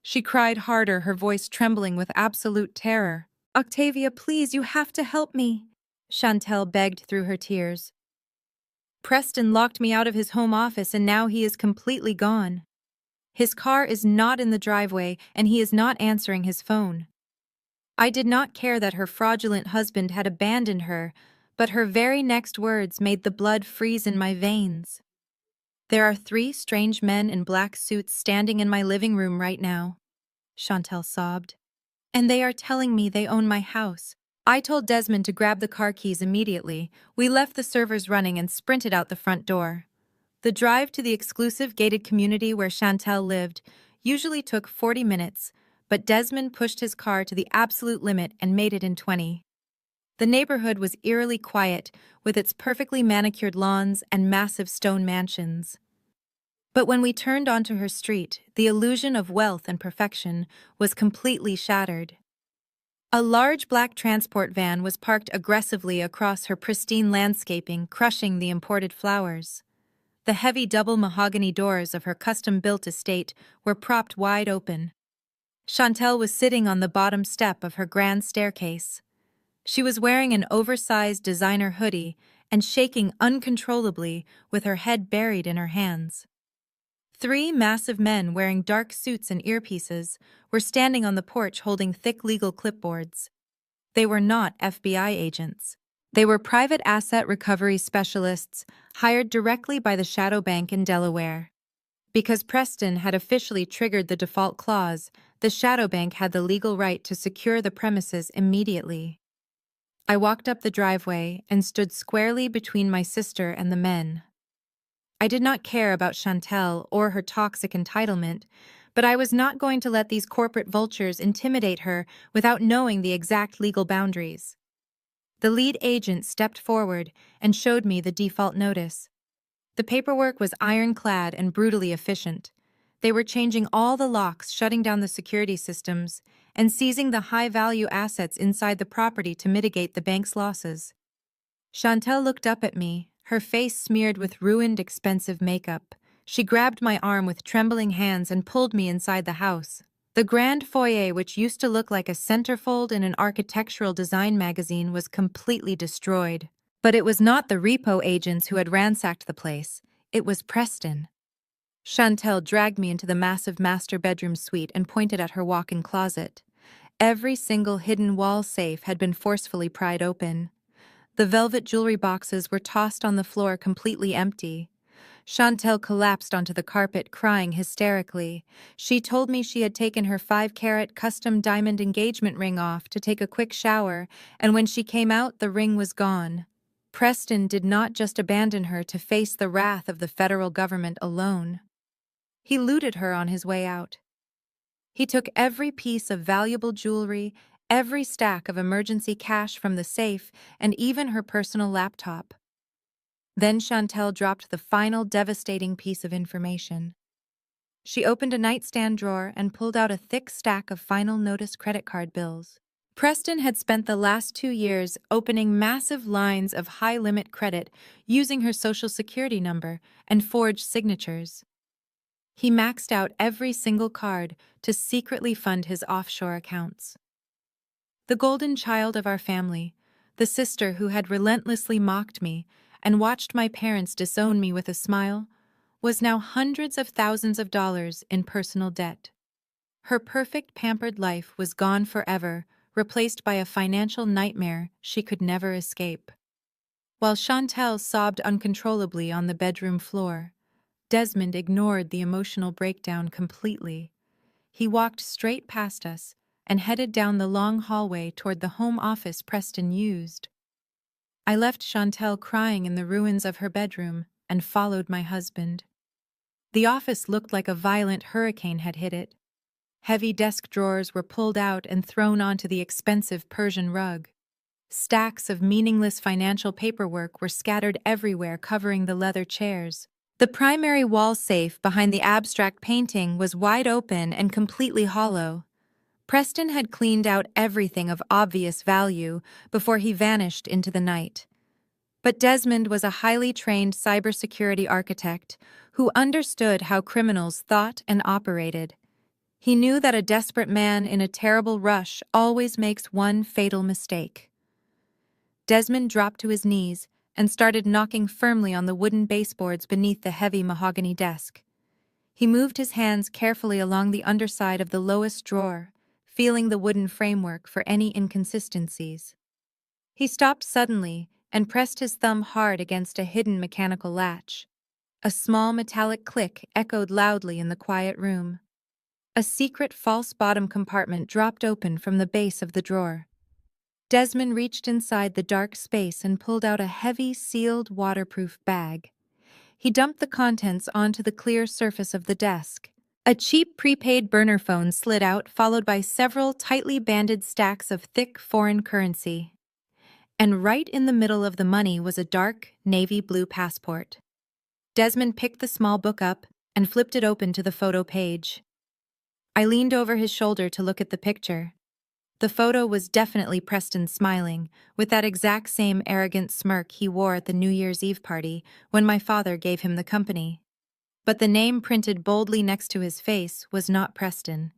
She cried harder, her voice trembling with absolute terror. "Octavia, please, you have to help me," Chantel begged through her tears. "Preston locked me out of his home office and now he is completely gone. His car is not in the driveway and he is not answering his phone." I did not care that her fraudulent husband had abandoned her, but her very next words made the blood freeze in my veins. "There are 3 strange men in black suits standing in my living room right now," Chantel sobbed. "And they are telling me they own my house." I told Desmond to grab the car keys immediately. We left the servers running and sprinted out the front door. The drive to the exclusive gated community where Chantel lived usually took 40 minutes, but Desmond pushed his car to the absolute limit and made it in 20. The neighborhood was eerily quiet, with its perfectly manicured lawns and massive stone mansions. But when we turned onto her street, the illusion of wealth and perfection was completely shattered. A large black transport van was parked aggressively across her pristine landscaping, crushing the imported flowers. The heavy double mahogany doors of her custom-built estate were propped wide open. Chantel was sitting on the bottom step of her grand staircase. She was wearing an oversized designer hoodie and shaking uncontrollably with her head buried in her hands. 3 massive men wearing dark suits and earpieces were standing on the porch holding thick legal clipboards. They were not FBI agents. They were private asset recovery specialists hired directly by the shadow bank in Delaware. Because Preston had officially triggered the default clause, the shadow bank had the legal right to secure the premises immediately. I walked up the driveway and stood squarely between my sister and the men. I did not care about Chantel or her toxic entitlement, but I was not going to let these corporate vultures intimidate her without knowing the exact legal boundaries. The lead agent stepped forward and showed me the default notice. The paperwork was ironclad and brutally efficient. They were changing all the locks, shutting down the security systems, and seizing the high-value assets inside the property to mitigate the bank's losses. Chantel looked up at me, her face smeared with ruined, expensive makeup. She grabbed my arm with trembling hands and pulled me inside the house. The grand foyer, which used to look like a centerfold in an architectural design magazine, was completely destroyed. But it was not the repo agents who had ransacked the place. It was Preston. Chantel dragged me into the massive master bedroom suite and pointed at her walk-in closet. Every single hidden wall safe had been forcefully pried open. The velvet jewelry boxes were tossed on the floor completely empty. Chantel collapsed onto the carpet, crying hysterically. She told me she had taken her 5-carat custom diamond engagement ring off to take a quick shower, and when she came out, the ring was gone. Preston did not just abandon her to face the wrath of the federal government alone. He looted her on his way out. He took every piece of valuable jewelry, every stack of emergency cash from the safe, and even her personal laptop. Then Chantel dropped the final devastating piece of information. She opened a nightstand drawer and pulled out a thick stack of final notice credit card bills. Preston had spent the last 2 years opening massive lines of high-limit credit using her social security number and forged signatures. He maxed out every single card to secretly fund his offshore accounts. The golden child of our family, the sister who had relentlessly mocked me and watched my parents disown me with a smile, was now hundreds of thousands of dollars in personal debt. Her perfect, pampered life was gone forever, replaced by a financial nightmare she could never escape. While Chantel sobbed uncontrollably on the bedroom floor, Desmond ignored the emotional breakdown completely. He walked straight past us and headed down the long hallway toward the home office Preston used. I left Chantel crying in the ruins of her bedroom and followed my husband. The office looked like a violent hurricane had hit it. Heavy desk drawers were pulled out and thrown onto the expensive Persian rug. Stacks of meaningless financial paperwork were scattered everywhere, covering the leather chairs. The primary wall safe behind the abstract painting was wide open and completely hollow. Preston had cleaned out everything of obvious value before he vanished into the night. But Desmond was a highly trained cybersecurity architect who understood how criminals thought and operated. He knew that a desperate man in a terrible rush always makes one fatal mistake. Desmond dropped to his knees and started knocking firmly on the wooden baseboards beneath the heavy mahogany desk. He moved his hands carefully along the underside of the lowest drawer, feeling the wooden framework for any inconsistencies. He stopped suddenly and pressed his thumb hard against a hidden mechanical latch. A small metallic click echoed loudly in the quiet room. A secret false bottom compartment dropped open from the base of the drawer. Desmond reached inside the dark space and pulled out a heavy, sealed, waterproof bag. He dumped the contents onto the clear surface of the desk. A cheap prepaid burner phone slid out, followed by several tightly banded stacks of thick foreign currency. And right in the middle of the money was a dark, navy blue passport. Desmond picked the small book up and flipped it open to the photo page. I leaned over his shoulder to look at the picture. The photo was definitely Preston smiling, with that exact same arrogant smirk he wore at the New Year's Eve party when my father gave him the company. But the name printed boldly next to his face was not Preston.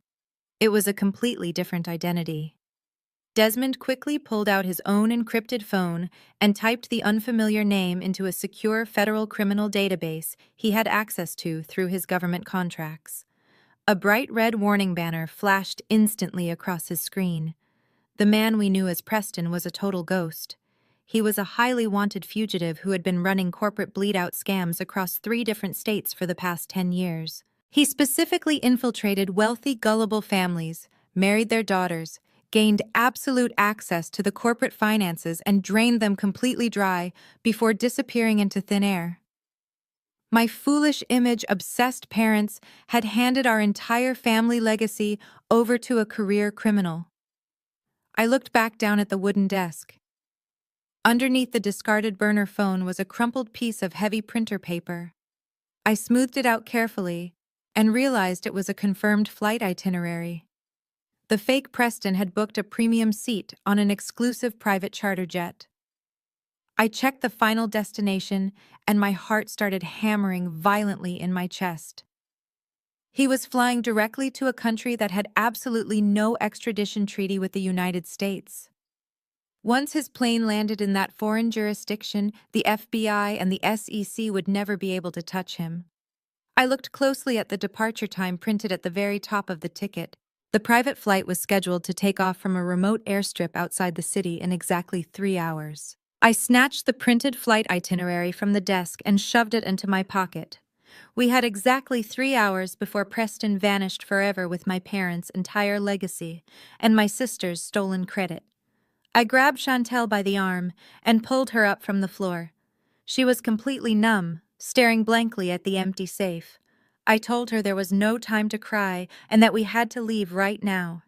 It was a completely different identity. Desmond quickly pulled out his own encrypted phone and typed the unfamiliar name into a secure federal criminal database he had access to through his government contracts. A bright red warning banner flashed instantly across his screen. The man we knew as Preston was a total ghost. He was a highly wanted fugitive who had been running corporate bleed-out scams across 3 different states for the past 10 years. He specifically infiltrated wealthy, gullible families, married their daughters, gained absolute access to the corporate finances, and drained them completely dry before disappearing into thin air. My foolish image-obsessed parents had handed our entire family legacy over to a career criminal. I looked back down at the wooden desk. Underneath the discarded burner phone was a crumpled piece of heavy printer paper. I smoothed it out carefully and realized it was a confirmed flight itinerary. The fake Preston had booked a premium seat on an exclusive private charter jet. I checked the final destination, and my heart started hammering violently in my chest. He was flying directly to a country that had absolutely no extradition treaty with the United States. Once his plane landed in that foreign jurisdiction, the FBI and the SEC would never be able to touch him. I looked closely at the departure time printed at the very top of the ticket. The private flight was scheduled to take off from a remote airstrip outside the city in exactly 3 hours. I snatched the printed flight itinerary from the desk and shoved it into my pocket. We had exactly 3 hours before Preston vanished forever with my parents' entire legacy and my sister's stolen credit. I grabbed Chantel by the arm and pulled her up from the floor. She was completely numb, staring blankly at the empty safe. I told her there was no time to cry and that we had to leave right now.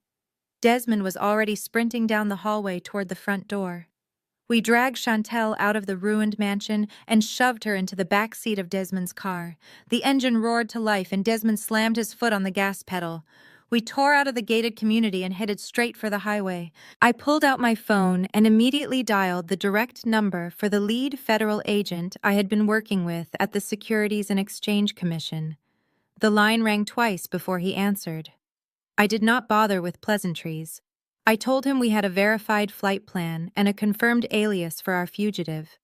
Desmond was already sprinting down the hallway toward the front door. We dragged Chantel out of the ruined mansion and shoved her into the back seat of Desmond's car. The engine roared to life and Desmond slammed his foot on the gas pedal. We tore out of the gated community and headed straight for the highway. I pulled out my phone and immediately dialed the direct number for the lead federal agent I had been working with at the Securities and Exchange Commission. The line rang twice before he answered. I did not bother with pleasantries. I told him we had a verified flight plan and a confirmed alias for our fugitive.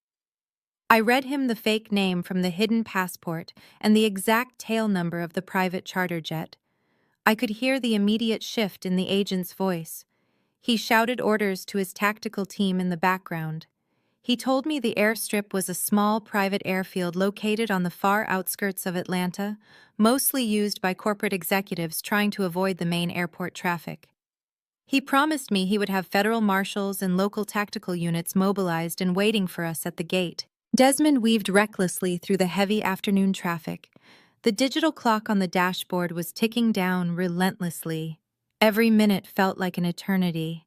I read him the fake name from the hidden passport and the exact tail number of the private charter jet. I could hear the immediate shift in the agent's voice. He shouted orders to his tactical team in the background. He told me the airstrip was a small private airfield located on the far outskirts of Atlanta, mostly used by corporate executives trying to avoid the main airport traffic. He promised me he would have federal marshals and local tactical units mobilized and waiting for us at the gate. Desmond weaved recklessly through the heavy afternoon traffic. The digital clock on the dashboard was ticking down relentlessly. Every minute felt like an eternity.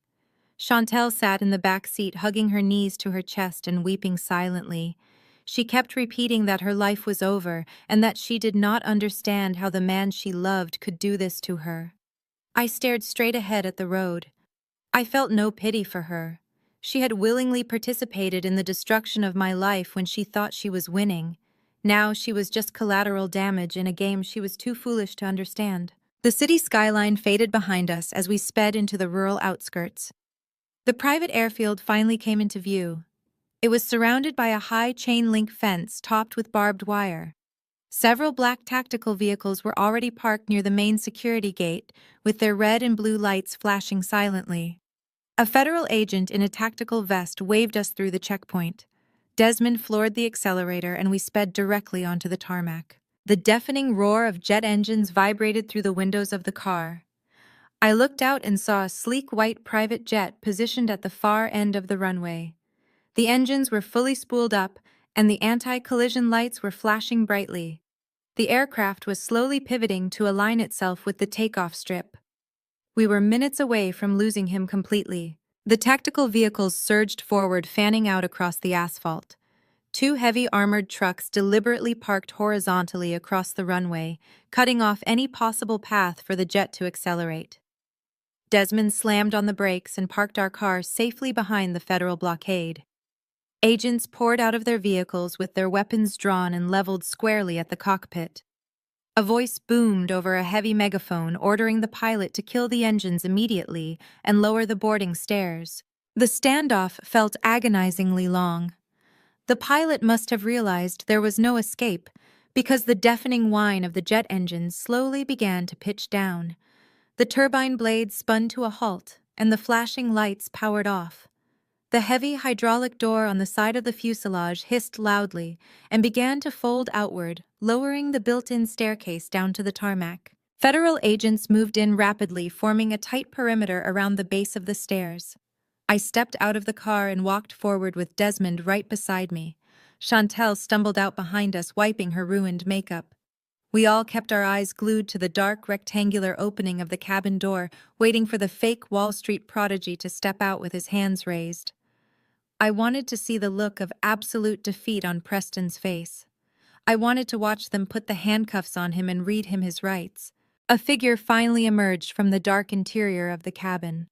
Chantel sat in the back seat, hugging her knees to her chest and weeping silently. She kept repeating that her life was over and that she did not understand how the man she loved could do this to her. I stared straight ahead at the road. I felt no pity for her. She had willingly participated in the destruction of my life when she thought she was winning. Now she was just collateral damage in a game she was too foolish to understand. The city skyline faded behind us as we sped into the rural outskirts. The private airfield finally came into view. It was surrounded by a high chain-link fence topped with barbed wire. Several black tactical vehicles were already parked near the main security gate, with their red and blue lights flashing silently. A federal agent in a tactical vest waved us through the checkpoint. Desmond floored the accelerator and we sped directly onto the tarmac. The deafening roar of jet engines vibrated through the windows of the car. I looked out and saw a sleek white private jet positioned at the far end of the runway. The engines were fully spooled up, and the anti-collision lights were flashing brightly. The aircraft was slowly pivoting to align itself with the takeoff strip. We were minutes away from losing him completely. The tactical vehicles surged forward, fanning out across the asphalt. Two heavy armored trucks deliberately parked horizontally across the runway, cutting off any possible path for the jet to accelerate. Desmond slammed on the brakes and parked our car safely behind the federal blockade. Agents poured out of their vehicles with their weapons drawn and leveled squarely at the cockpit. A voice boomed over a heavy megaphone ordering the pilot to kill the engines immediately and lower the boarding stairs. The standoff felt agonizingly long. The pilot must have realized there was no escape, because the deafening whine of the jet engines slowly began to pitch down. The turbine blades spun to a halt, and the flashing lights powered off. The heavy hydraulic door on the side of the fuselage hissed loudly and began to fold outward, lowering the built-in staircase down to the tarmac. Federal agents moved in rapidly, forming a tight perimeter around the base of the stairs. I stepped out of the car and walked forward with Desmond right beside me. Chantel stumbled out behind us, wiping her ruined makeup. We all kept our eyes glued to the dark, rectangular opening of the cabin door, waiting for the fake Wall Street prodigy to step out with his hands raised. I wanted to see the look of absolute defeat on Preston's face. I wanted to watch them put the handcuffs on him and read him his rights. A figure finally emerged from the dark interior of the cabin.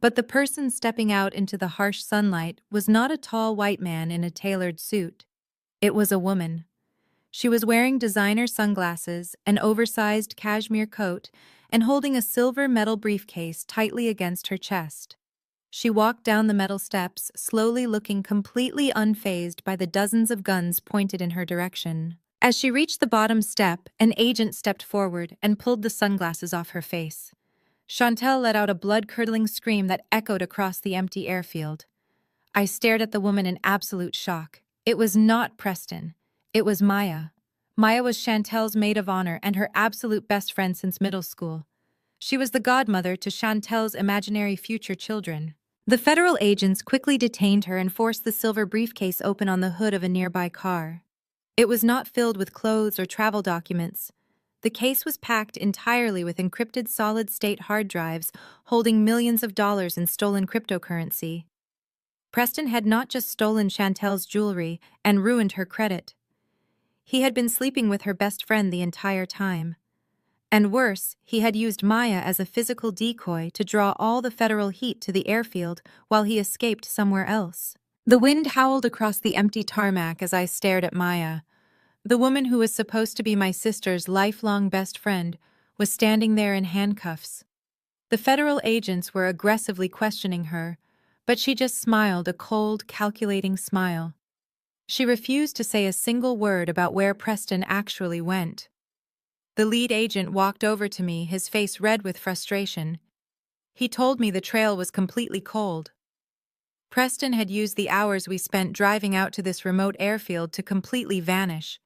But the person stepping out into the harsh sunlight was not a tall white man in a tailored suit. It was a woman. She was wearing designer sunglasses, an oversized cashmere coat, and holding a silver metal briefcase tightly against her chest. She walked down the metal steps, slowly, looking completely unfazed by the dozens of guns pointed in her direction. As she reached the bottom step, an agent stepped forward and pulled the sunglasses off her face. Chantel let out a blood-curdling scream that echoed across the empty airfield. I stared at the woman in absolute shock. It was not Preston. It was Maya. Maya was Chantel's maid of honor and her absolute best friend since middle school. She was the godmother to Chantel's imaginary future children. The federal agents quickly detained her and forced the silver briefcase open on the hood of a nearby car. It was not filled with clothes or travel documents. The case was packed entirely with encrypted solid-state hard drives holding millions of dollars in stolen cryptocurrency. Preston had not just stolen Chantel's jewelry and ruined her credit. He had been sleeping with her best friend the entire time. And worse, he had used Maya as a physical decoy to draw all the federal heat to the airfield while he escaped somewhere else. The wind howled across the empty tarmac as I stared at Maya. The woman who was supposed to be my sister's lifelong best friend was standing there in handcuffs. The federal agents were aggressively questioning her, but she just smiled, a cold, calculating smile. She refused to say a single word about where Preston actually went. The lead agent walked over to me, his face red with frustration. He told me the trail was completely cold. Preston had used the hours we spent driving out to this remote airfield to completely vanish.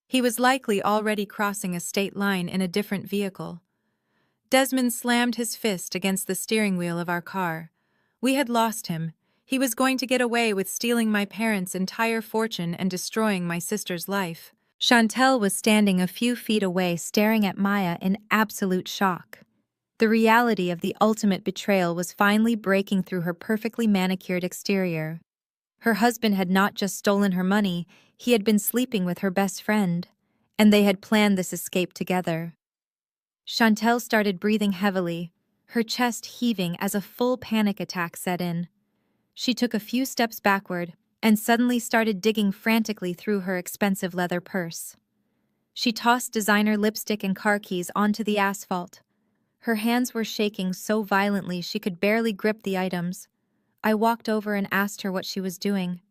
He was likely already crossing a state line in a different vehicle. Desmond slammed his fist against the steering wheel of our car. We had lost him. He was going to get away with stealing my parents' entire fortune and destroying my sister's life. Chantel was standing a few feet away, staring at Maya in absolute shock. The reality of the ultimate betrayal was finally breaking through her perfectly manicured exterior. Her husband had not just stolen her money, he had been sleeping with her best friend, and they had planned this escape together. Chantel started breathing heavily, her chest heaving as a full panic attack set in. She took a few steps backward and suddenly started digging frantically through her expensive leather purse. She tossed designer lipstick and car keys onto the asphalt. Her hands were shaking so violently she could barely grip the items. I walked over and asked her what she was doing.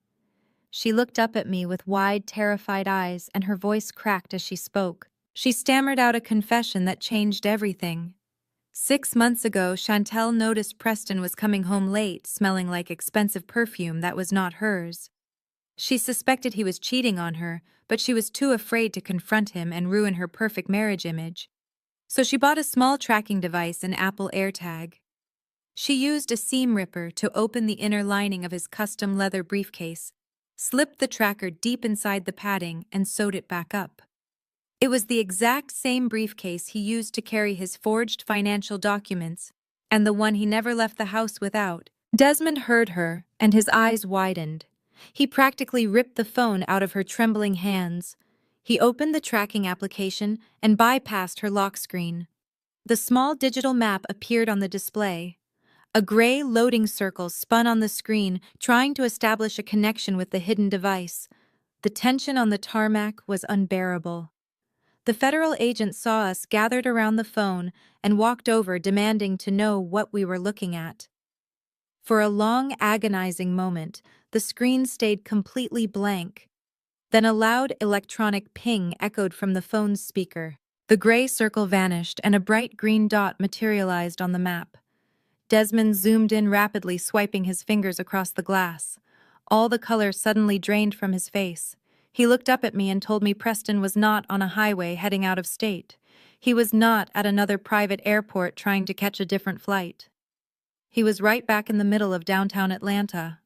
She looked up at me with wide, terrified eyes, and her voice cracked as she spoke. She stammered out a confession that changed everything. 6 months ago, Chantel noticed Preston was coming home late, smelling like expensive perfume that was not hers. She suspected he was cheating on her, but she was too afraid to confront him and ruin her perfect marriage image. So she bought a small tracking device, an Apple AirTag. She used a seam ripper to open the inner lining of his custom leather briefcase, slipped the tracker deep inside the padding, and sewed it back up. It was the exact same briefcase he used to carry his forged financial documents, and the one he never left the house without. Desmond heard her, and his eyes widened. He practically ripped the phone out of her trembling hands. He opened the tracking application and bypassed her lock screen. The small digital map appeared on the display. A gray loading circle spun on the screen, trying to establish a connection with the hidden device. The tension on the tarmac was unbearable. The federal agent saw us gathered around the phone and walked over, demanding to know what we were looking at. For a long, agonizing moment, the screen stayed completely blank. Then a loud electronic ping echoed from the phone's speaker. The gray circle vanished and a bright green dot materialized on the map. Desmond zoomed in rapidly, swiping his fingers across the glass. All the color suddenly drained from his face. He looked up at me and told me Preston was not on a highway heading out of state. He was not at another private airport trying to catch a different flight. He was right back in the middle of downtown Atlanta.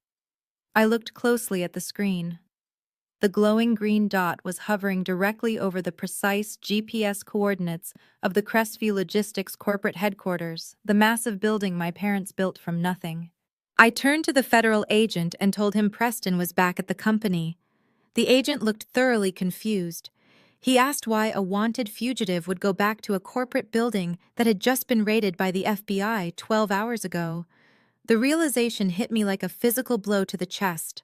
I looked closely at the screen. The glowing green dot was hovering directly over the precise GPS coordinates of the Crestview Logistics corporate headquarters, the massive building my parents built from nothing. I turned to the federal agent and told him Preston was back at the company. The agent looked thoroughly confused. He asked why a wanted fugitive would go back to a corporate building that had just been raided by the FBI 12 hours ago. The realization hit me like a physical blow to the chest.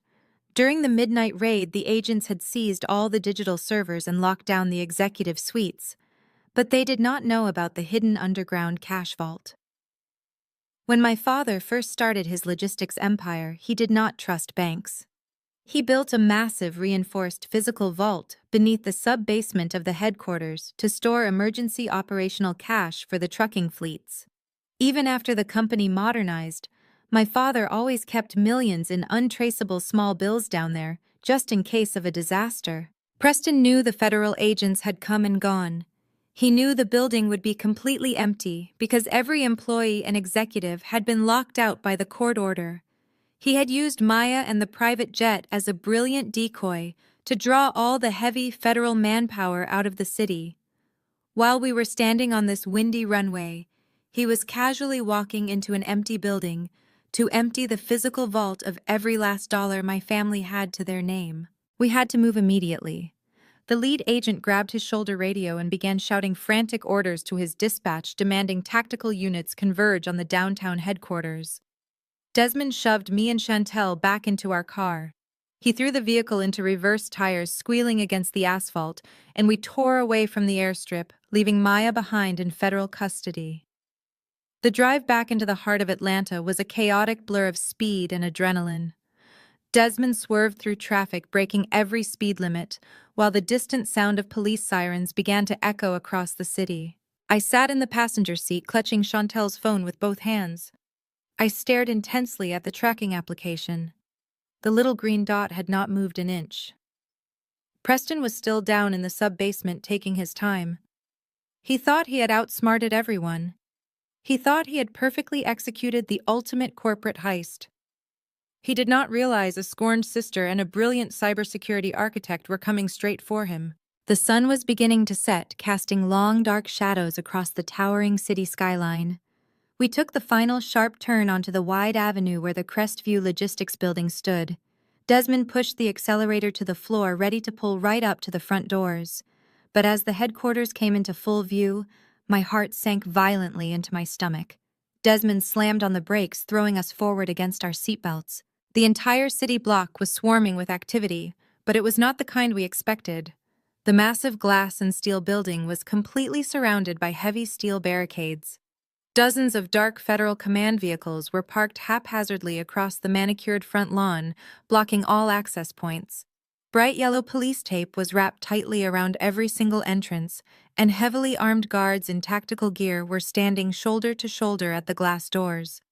During the midnight raid, the agents had seized all the digital servers and locked down the executive suites, but they did not know about the hidden underground cash vault. When my father first started his logistics empire, he did not trust banks. He built a massive reinforced physical vault beneath the sub-basement of the headquarters to store emergency operational cash for the trucking fleets. Even after the company modernized, my father always kept millions in untraceable small bills down there, just in case of a disaster. Preston knew the federal agents had come and gone. He knew the building would be completely empty because every employee and executive had been locked out by the court order. He had used Maya and the private jet as a brilliant decoy to draw all the heavy federal manpower out of the city. While we were standing on this windy runway, he was casually walking into an empty building to empty the physical vault of every last dollar my family had to their name. We had to move immediately. The lead agent grabbed his shoulder radio and began shouting frantic orders to his dispatch, demanding tactical units converge on the downtown headquarters. Desmond shoved me and Chantel back into our car. He threw the vehicle into reverse tires, squealing against the asphalt, and we tore away from the airstrip, leaving Maya behind in federal custody. The drive back into the heart of Atlanta was a chaotic blur of speed and adrenaline. Desmond swerved through traffic, breaking every speed limit, while the distant sound of police sirens began to echo across the city. I sat in the passenger seat, clutching Chantel's phone with both hands. I stared intensely at the tracking application. The little green dot had not moved an inch. Preston was still down in the sub-basement, taking his time. He thought he had outsmarted everyone. He thought he had perfectly executed the ultimate corporate heist. He did not realize a scorned sister and a brilliant cybersecurity architect were coming straight for him. The sun was beginning to set, casting long, dark shadows across the towering city skyline. We took the final sharp turn onto the wide avenue where the Crestview Logistics building stood. Desmond pushed the accelerator to the floor, ready to pull right up to the front doors. But as the headquarters came into full view, my heart sank violently into my stomach. Desmond slammed on the brakes, throwing us forward against our seatbelts. The entire city block was swarming with activity, but it was not the kind we expected. The massive glass and steel building was completely surrounded by heavy steel barricades. Dozens of dark federal command vehicles were parked haphazardly across the manicured front lawn, blocking all access points. Bright yellow police tape was wrapped tightly around every single entrance, and heavily armed guards in tactical gear were standing shoulder to shoulder at the glass doors.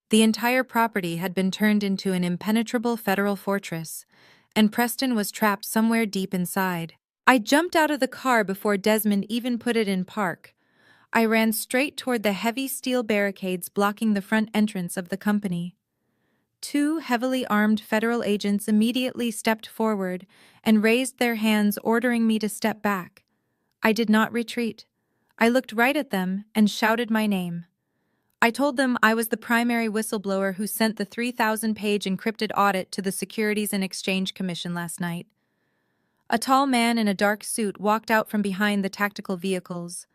The entire property had been turned into an impenetrable federal fortress, and Preston was trapped somewhere deep inside. I jumped out of the car before Desmond even put it in park. I ran straight toward the heavy steel barricades blocking the front entrance of the company. Two heavily armed federal agents immediately stepped forward and raised their hands, ordering me to step back. I did not retreat. I looked right at them and shouted my name. I told them I was the primary whistleblower who sent the 3,000-page encrypted audit to the Securities and Exchange Commission last night. A tall man in a dark suit walked out from behind the tactical vehicles.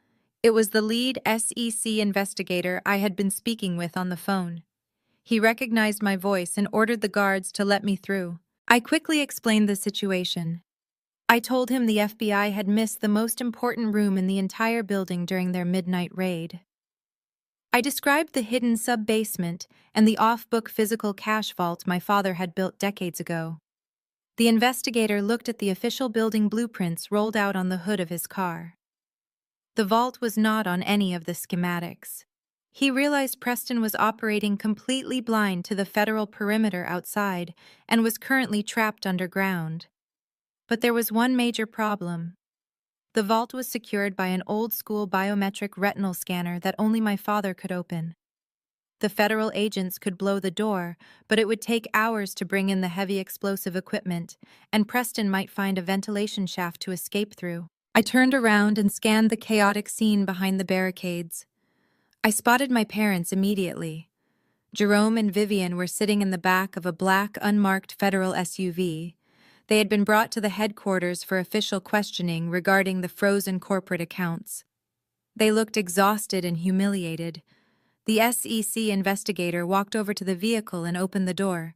It was the lead SEC investigator I had been speaking with on the phone. He recognized my voice and ordered the guards to let me through. I quickly explained the situation. I told him the FBI had missed the most important room in the entire building during their midnight raid. I described the hidden sub-basement and the off-book physical cash vault my father had built decades ago. The investigator looked at the official building blueprints rolled out on the hood of his car. The vault was not on any of the schematics. He realized Preston was operating completely blind to the federal perimeter outside and was currently trapped underground. But there was one major problem. The vault was secured by an old-school biometric retinal scanner that only my father could open. The federal agents could blow the door, but it would take hours to bring in the heavy explosive equipment, and Preston might find a ventilation shaft to escape through. I turned around and scanned the chaotic scene behind the barricades. I spotted my parents immediately. Jerome and Vivian were sitting in the back of a black, unmarked federal SUV. They had been brought to the headquarters for official questioning regarding the frozen corporate accounts. They looked exhausted and humiliated. The SEC investigator walked over to the vehicle and opened the door.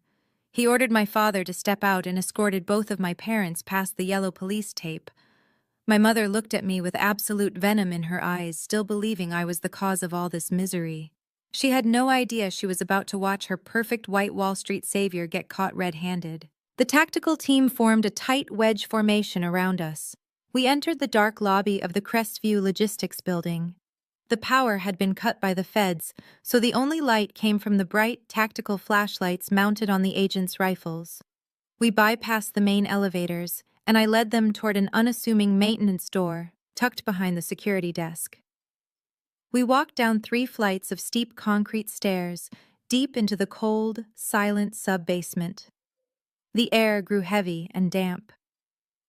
He ordered my father to step out and escorted both of my parents past the yellow police tape. My mother looked at me with absolute venom in her eyes, still believing I was the cause of all this misery. She had no idea she was about to watch her perfect white Wall Street savior get caught red-handed. The tactical team formed a tight wedge formation around us. We entered the dark lobby of the Crestview Logistics Building. The power had been cut by the feds, so the only light came from the bright, tactical flashlights mounted on the agents' rifles. We bypassed the main elevators, and I led them toward an unassuming maintenance door, tucked behind the security desk. We walked down 3 flights of steep concrete stairs, deep into the cold, silent sub-basement. The air grew heavy and damp.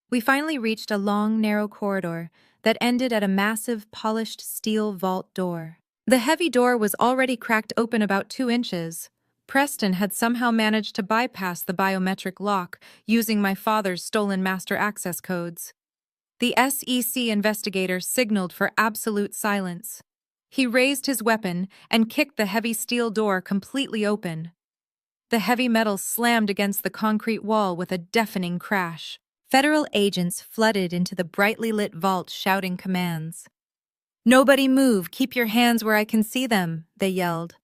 We finally reached a long, narrow corridor that ended at a massive, polished steel vault door. The heavy door was already cracked open about 2 inches. Preston had somehow managed to bypass the biometric lock using my father's stolen master access codes. The SEC investigator signaled for absolute silence. He raised his weapon and kicked the heavy steel door completely open. The heavy metal slammed against the concrete wall with a deafening crash. Federal agents flooded into the brightly lit vault shouting commands. "Nobody move! Keep your hands where I can see them!" they yelled.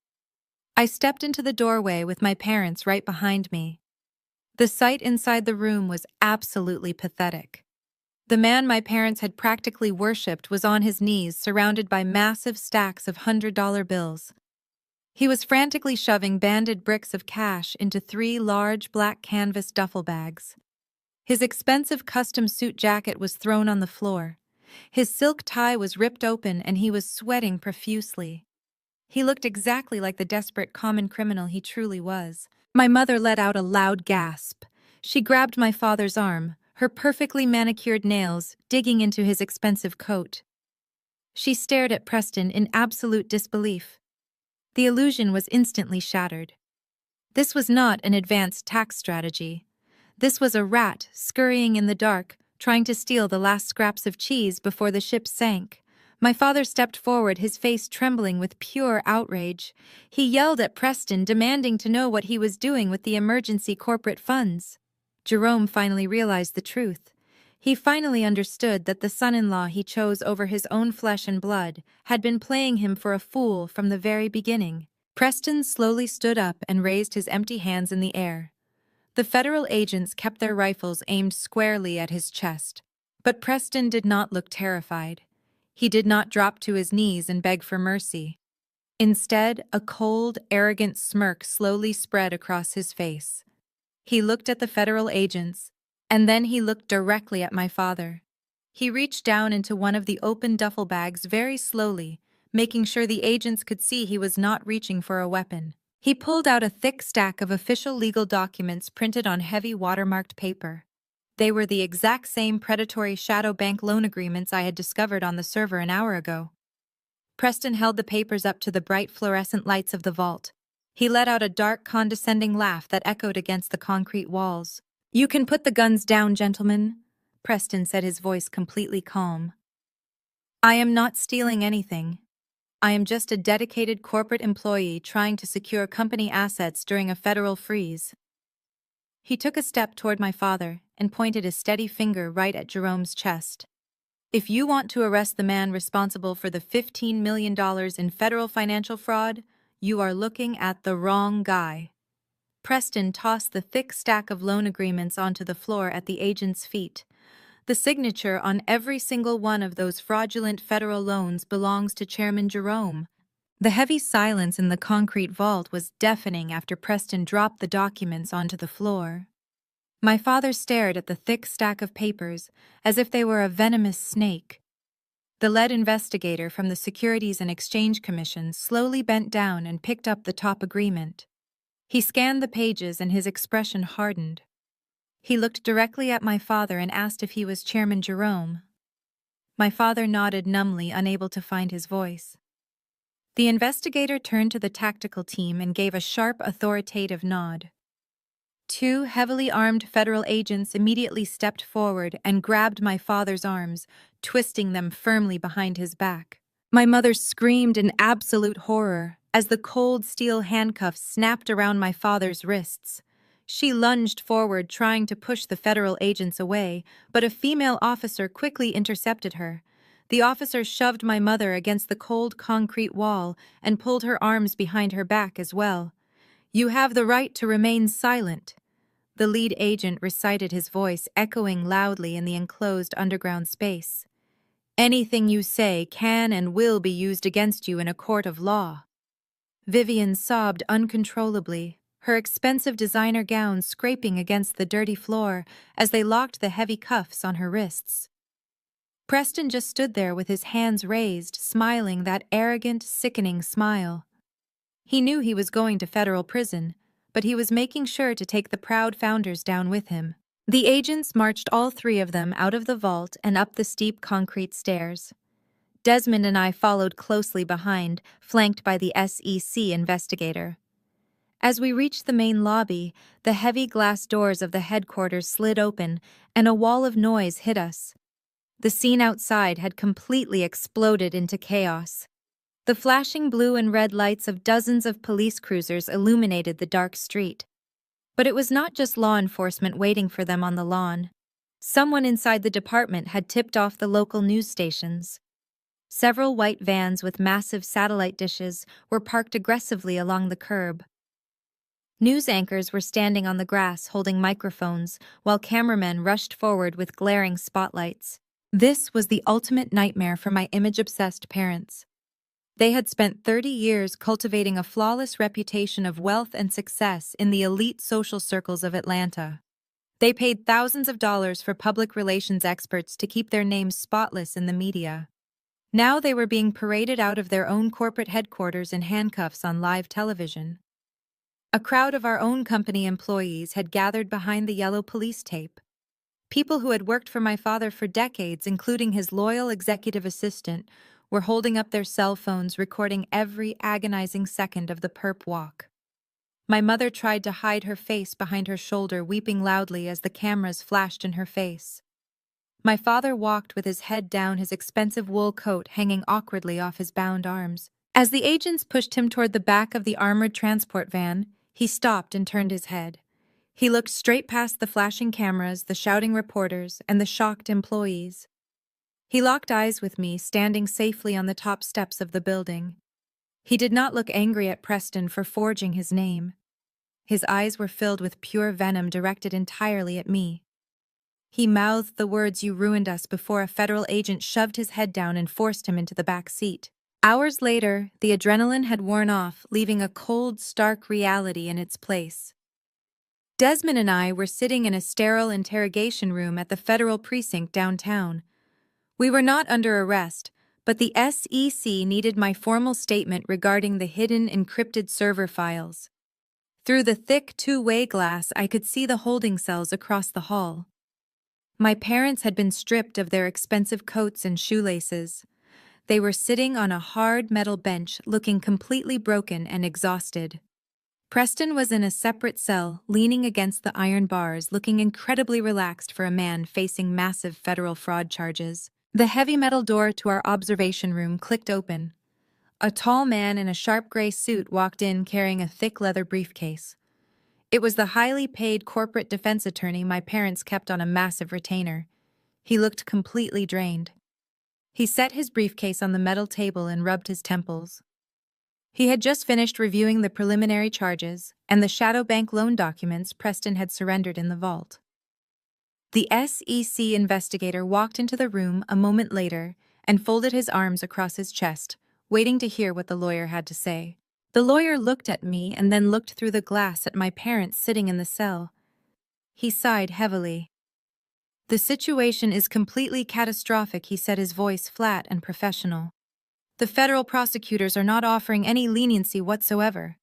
I stepped into the doorway with my parents right behind me. The sight inside the room was absolutely pathetic. The man my parents had practically worshipped was on his knees, surrounded by massive stacks of $100 bills. He was frantically shoving banded bricks of cash into 3 large black canvas duffel bags. His expensive custom suit jacket was thrown on the floor. His silk tie was ripped open and he was sweating profusely. He looked exactly like the desperate common criminal he truly was. My mother let out a loud gasp. She grabbed my father's arm, her perfectly manicured nails digging into his expensive coat. She stared at Preston in absolute disbelief. The illusion was instantly shattered. This was not an advanced tax strategy. This was a rat scurrying in the dark, trying to steal the last scraps of cheese before the ship sank. My father stepped forward, his face trembling with pure outrage. He yelled at Preston, demanding to know what he was doing with the emergency corporate funds. Jerome finally realized the truth. He finally understood that the son-in-law he chose over his own flesh and blood had been playing him for a fool from the very beginning. Preston slowly stood up and raised his empty hands in the air. The federal agents kept their rifles aimed squarely at his chest. But Preston did not look terrified. He did not drop to his knees and beg for mercy. Instead, a cold, arrogant smirk slowly spread across his face. He looked at the federal agents, and then he looked directly at my father. He reached down into one of the open duffel bags very slowly, making sure the agents could see he was not reaching for a weapon. He pulled out a thick stack of official legal documents printed on heavy watermarked paper. They were the exact same predatory shadow bank loan agreements I had discovered on the server an hour ago. Preston held the papers up to the bright fluorescent lights of the vault. He let out a dark, condescending laugh that echoed against the concrete walls. "You can put the guns down, gentlemen," Preston said, his voice completely calm. "I am not stealing anything. I am just a dedicated corporate employee trying to secure company assets during a federal freeze." He took a step toward my father and pointed a steady finger right at Jerome's chest. "If you want to arrest the man responsible for the $15 million in federal financial fraud, you are looking at the wrong guy." Preston tossed the thick stack of loan agreements onto the floor at the agent's feet. "The signature on every single one of those fraudulent federal loans belongs to Chairman Jerome." The heavy silence in the concrete vault was deafening after Preston dropped the documents onto the floor. My father stared at the thick stack of papers as if they were a venomous snake. The lead investigator from the Securities and Exchange Commission slowly bent down and picked up the top agreement. He scanned the pages and his expression hardened. He looked directly at my father and asked if he was Chairman Jerome. My father nodded numbly, unable to find his voice. The investigator turned to the tactical team and gave a sharp, authoritative nod. Two heavily armed federal agents immediately stepped forward and grabbed my father's arms, twisting them firmly behind his back. My mother screamed in absolute horror as the cold steel handcuffs snapped around my father's wrists. She lunged forward, trying to push the federal agents away, but a female officer quickly intercepted her. The officer shoved my mother against the cold concrete wall and pulled her arms behind her back as well. "You have the right to remain silent," the lead agent recited, his voice echoing loudly in the enclosed underground space. "Anything you say can and will be used against you in a court of law." Vivian sobbed uncontrollably, her expensive designer gown scraping against the dirty floor as they locked the heavy cuffs on her wrists. Preston just stood there with his hands raised, smiling that arrogant, sickening smile. He knew he was going to federal prison, but he was making sure to take the proud founders down with him. The agents marched all three of them out of the vault and up the steep concrete stairs. Desmond and I followed closely behind, flanked by the SEC investigator. As we reached the main lobby, the heavy glass doors of the headquarters slid open, and a wall of noise hit us. The scene outside had completely exploded into chaos. The flashing blue and red lights of dozens of police cruisers illuminated the dark street. But it was not just law enforcement waiting for them on the lawn. Someone inside the department had tipped off the local news stations. Several white vans with massive satellite dishes were parked aggressively along the curb. News anchors were standing on the grass holding microphones, while cameramen rushed forward with glaring spotlights. This was the ultimate nightmare for my image-obsessed parents. They had spent 30 years cultivating a flawless reputation of wealth and success in the elite social circles of Atlanta. They paid thousands of dollars for public relations experts to keep their names spotless in the media. Now they were being paraded out of their own corporate headquarters in handcuffs on live television. A crowd of our own company employees had gathered behind the yellow police tape. People who had worked for my father for decades, including his loyal executive assistant, were holding up their cell phones, recording every agonizing second of the perp walk. My mother tried to hide her face behind her shoulder, weeping loudly as the cameras flashed in her face. My father walked with his head down, his expensive wool coat hanging awkwardly off his bound arms. As the agents pushed him toward the back of the armored transport van, he stopped and turned his head. He looked straight past the flashing cameras, the shouting reporters, and the shocked employees. He locked eyes with me, standing safely on the top steps of the building. He did not look angry at Preston for forging his name. His eyes were filled with pure venom directed entirely at me. He mouthed the words, "You ruined us," before a federal agent shoved his head down and forced him into the back seat. Hours later, the adrenaline had worn off, leaving a cold, stark reality in its place. Desmond and I were sitting in a sterile interrogation room at the federal precinct downtown. We were not under arrest, but the SEC needed my formal statement regarding the hidden encrypted server files. Through the thick two-way glass, I could see the holding cells across the hall. My parents had been stripped of their expensive coats and shoelaces. They were sitting on a hard metal bench, looking completely broken and exhausted. Preston was in a separate cell, leaning against the iron bars, looking incredibly relaxed for a man facing massive federal fraud charges. The heavy metal door to our observation room clicked open. A tall man in a sharp gray suit walked in carrying a thick leather briefcase. It was the highly paid corporate defense attorney my parents kept on a massive retainer. He looked completely drained. He set his briefcase on the metal table and rubbed his temples. He had just finished reviewing the preliminary charges and the shadow bank loan documents Preston had surrendered in the vault. The SEC investigator walked into the room a moment later and folded his arms across his chest, waiting to hear what the lawyer had to say. The lawyer looked at me and then looked through the glass at my parents sitting in the cell. He sighed heavily. "The situation is completely catastrophic," he said, his voice flat and professional. "The federal prosecutors are not offering any leniency whatsoever,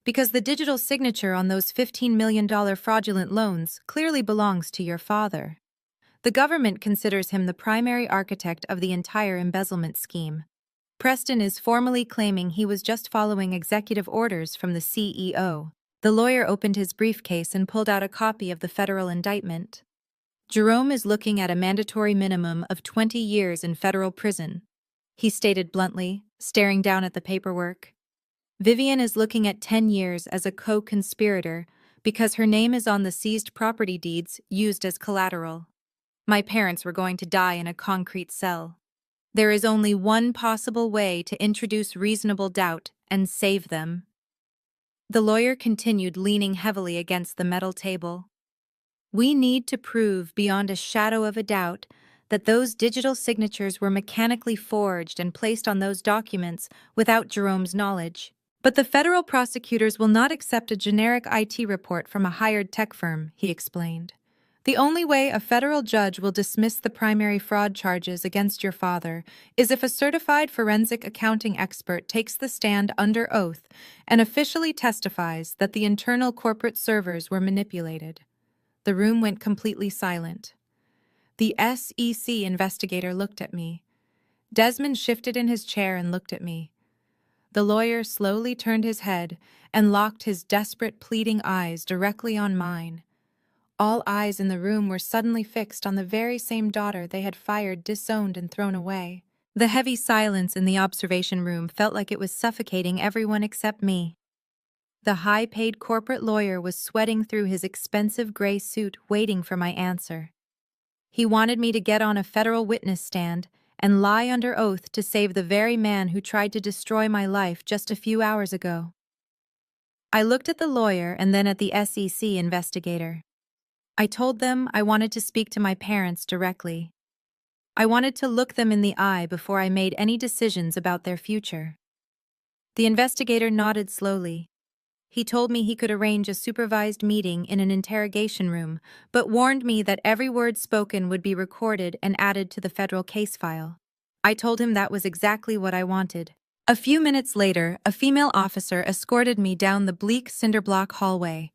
because the digital signature on those $15 million fraudulent loans clearly belongs to your father. The government considers him the primary architect of the entire embezzlement scheme. Preston is formally claiming he was just following executive orders from the CEO." The lawyer opened his briefcase and pulled out a copy of the federal indictment. "Jerome is looking at a mandatory minimum of 20 years in federal prison," he stated bluntly, staring down at the paperwork. "Vivian is looking at 10 years as a co-conspirator because her name is on the seized property deeds used as collateral. My parents were going to die in a concrete cell. There is only one possible way to introduce reasonable doubt and save them." The lawyer continued, leaning heavily against the metal table. "We need to prove beyond a shadow of a doubt that those digital signatures were mechanically forged and placed on those documents without Jerome's knowledge. But the federal prosecutors will not accept a generic IT report from a hired tech firm," he explained. "The only way a federal judge will dismiss the primary fraud charges against your father is if a certified forensic accounting expert takes the stand under oath and officially testifies that the internal corporate servers were manipulated." The room went completely silent. The SEC investigator looked at me. Desmond shifted in his chair and looked at me. The lawyer slowly turned his head and locked his desperate, pleading eyes directly on mine. All eyes in the room were suddenly fixed on the very same daughter they had fired, disowned, and thrown away. The heavy silence in the observation room felt like it was suffocating everyone except me. The high-paid corporate lawyer was sweating through his expensive gray suit, waiting for my answer. He wanted me to get on a federal witness stand and lie under oath to save the very man who tried to destroy my life just a few hours ago. I looked at the lawyer and then at the SEC investigator. I told them I wanted to speak to my parents directly. I wanted to look them in the eye before I made any decisions about their future. The investigator nodded slowly. He told me he could arrange a supervised meeting in an interrogation room, but warned me that every word spoken would be recorded and added to the federal case file. I told him that was exactly what I wanted. A few minutes later, a female officer escorted me down the bleak cinder-block hallway.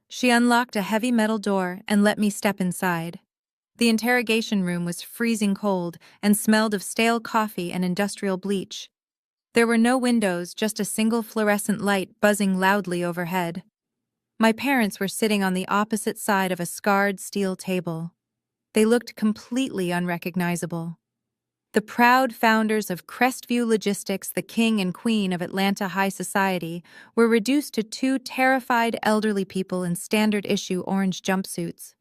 She unlocked a heavy metal door and let me step inside. The interrogation room was freezing cold and smelled of stale coffee and industrial bleach. There were no windows, just a single fluorescent light buzzing loudly overhead. My parents were sitting on the opposite side of a scarred steel table. They looked completely unrecognizable. The proud founders of Crestview Logistics, the king and queen of Atlanta high society, were reduced to two terrified elderly people in standard-issue orange jumpsuits.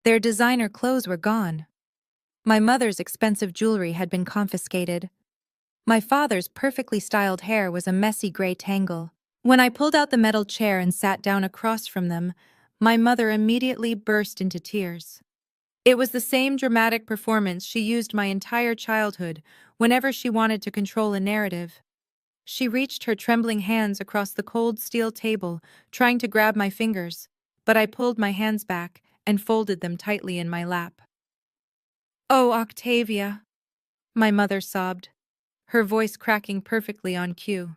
Their designer clothes were gone. My mother's expensive jewelry had been confiscated. My father's perfectly styled hair was a messy gray tangle. When I pulled out the metal chair and sat down across from them, my mother immediately burst into tears. It was the same dramatic performance she used my entire childhood whenever she wanted to control a narrative. She reached her trembling hands across the cold steel table, trying to grab my fingers, but I pulled my hands back and folded them tightly in my lap. "Oh, Octavia," my mother sobbed, her voice cracking perfectly on cue.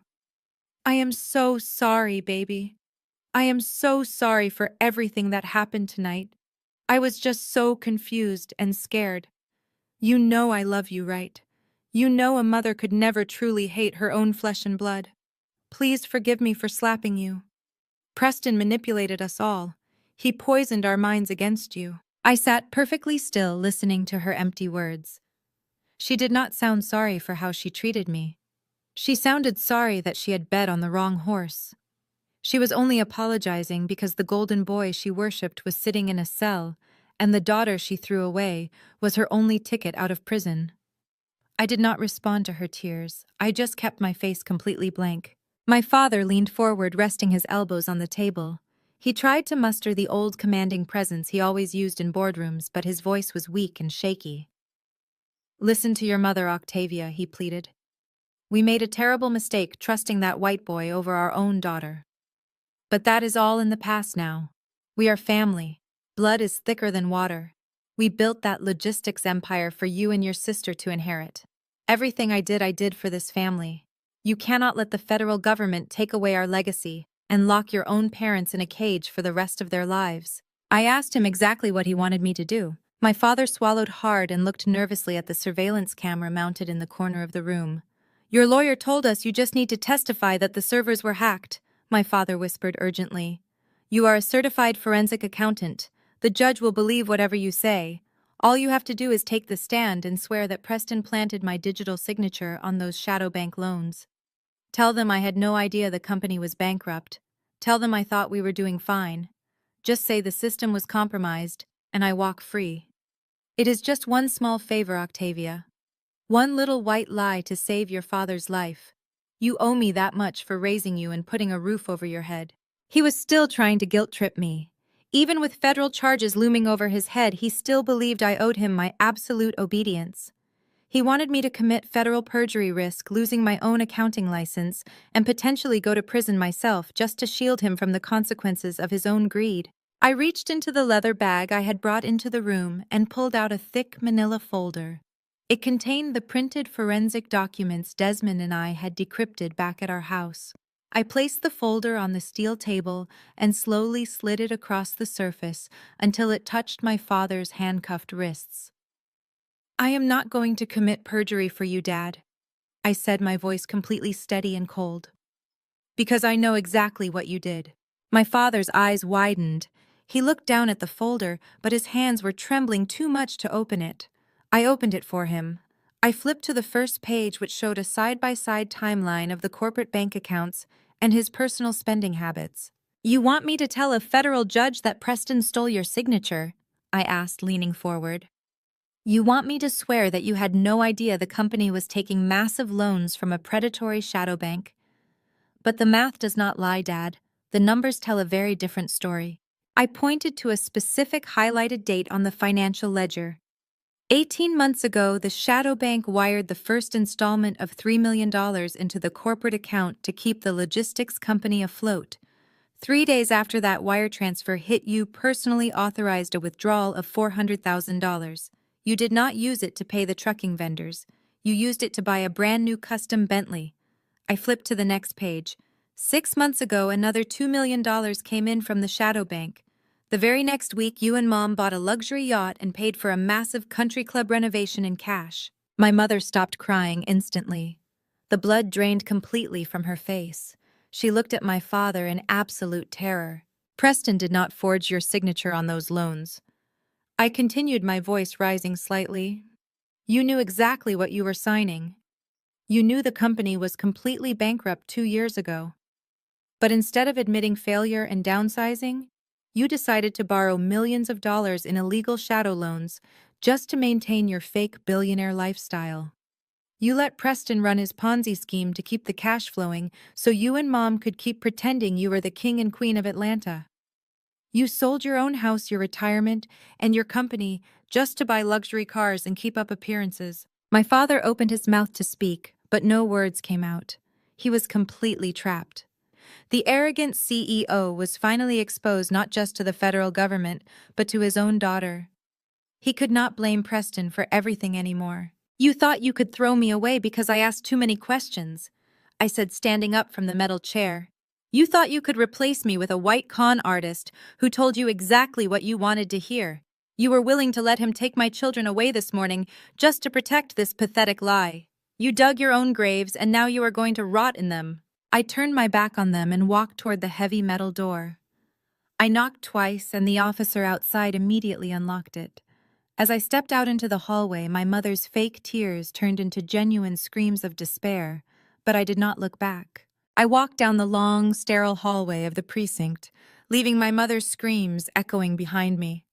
"I am so sorry, baby. I am so sorry for everything that happened tonight. I was just so confused and scared. You know I love you, right? You know a mother could never truly hate her own flesh and blood. Please forgive me for slapping you. Preston manipulated us all. He poisoned our minds against you." I sat perfectly still, listening to her empty words. She did not sound sorry for how she treated me. She sounded sorry that she had bet on the wrong horse. She was only apologizing because the golden boy she worshipped was sitting in a cell, and the daughter she threw away was her only ticket out of prison. I did not respond to her tears. I just kept my face completely blank. My father leaned forward, resting his elbows on the table. He tried to muster the old commanding presence he always used in boardrooms, but his voice was weak and shaky. "Listen to your mother, Octavia," he pleaded. "We made a terrible mistake trusting that white boy over our own daughter. But that is all in the past now. We are family. Blood is thicker than water. We built that logistics empire for you and your sister to inherit. Everything I did for this family. You cannot let the federal government take away our legacy and lock your own parents in a cage for the rest of their lives." I asked him exactly what he wanted me to do. My father swallowed hard and looked nervously at the surveillance camera mounted in the corner of the room. "Your lawyer told us you just need to testify that the servers were hacked," my father whispered urgently. "You are a certified forensic accountant. The judge will believe whatever you say. All you have to do is take the stand and swear that Preston planted my digital signature on those shadow bank loans. Tell them I had no idea the company was bankrupt. Tell them I thought we were doing fine. Just say the system was compromised, and I walk free. It is just one small favor, Octavia. One little white lie to save your father's life. You owe me that much for raising you and putting a roof over your head." He was still trying to guilt-trip me. Even with federal charges looming over his head, he still believed I owed him my absolute obedience. He wanted me to commit federal perjury, risk losing my own accounting license, and potentially go to prison myself just to shield him from the consequences of his own greed. I reached into the leather bag I had brought into the room and pulled out a thick manila folder. It contained the printed forensic documents Desmond and I had decrypted back at our house. I placed the folder on the steel table and slowly slid it across the surface until it touched my father's handcuffed wrists. "I am not going to commit perjury for you, Dad," I said, my voice completely steady and cold. "Because I know exactly what you did." My father's eyes widened. He looked down at the folder, but his hands were trembling too much to open it. I opened it for him. I flipped to the first page, which showed a side-by-side timeline of the corporate bank accounts and his personal spending habits. "You want me to tell a federal judge that Preston stole your signature?" I asked, leaning forward. "You want me to swear that you had no idea the company was taking massive loans from a predatory shadow bank? But the math does not lie, Dad. The numbers tell a very different story." I pointed to a specific highlighted date on the financial ledger. 18 months ago, the shadow bank wired the first installment of $3 million into the corporate account to keep the logistics company afloat. 3 days after that wire transfer hit, you personally authorized a withdrawal of $400,000. You did not use it to pay the trucking vendors. You used it to buy a brand new custom Bentley. I flipped to the next page. 6 months ago, another $2 million came in from the shadow bank. The very next week, you and Mom bought a luxury yacht and paid for a massive country club renovation in cash. My mother stopped crying instantly. The blood drained completely from her face. She looked at my father in absolute terror. "Preston did not forge your signature on those loans." I continued, my voice rising slightly. You knew exactly what you were signing. You knew the company was completely bankrupt 2 years ago. But instead of admitting failure and downsizing, you decided to borrow millions of dollars in illegal shadow loans just to maintain your fake billionaire lifestyle. You let Preston run his Ponzi scheme to keep the cash flowing so you and Mom could keep pretending you were the king and queen of Atlanta. You sold your own house, your retirement, and your company just to buy luxury cars and keep up appearances. My father opened his mouth to speak, but no words came out. He was completely trapped. The arrogant CEO was finally exposed not just to the federal government, but to his own daughter. He could not blame Preston for everything anymore. "You thought you could throw me away because I asked too many questions," I said, standing up from the metal chair. "You thought you could replace me with a white con artist who told you exactly what you wanted to hear. You were willing to let him take my children away this morning just to protect this pathetic lie. You dug your own graves and now you are going to rot in them." I turned my back on them and walked toward the heavy metal door. I knocked twice and the officer outside immediately unlocked it. As I stepped out into the hallway, my mother's fake tears turned into genuine screams of despair, but I did not look back. I walked down the long, sterile hallway of the precinct, leaving my mother's screams echoing behind me.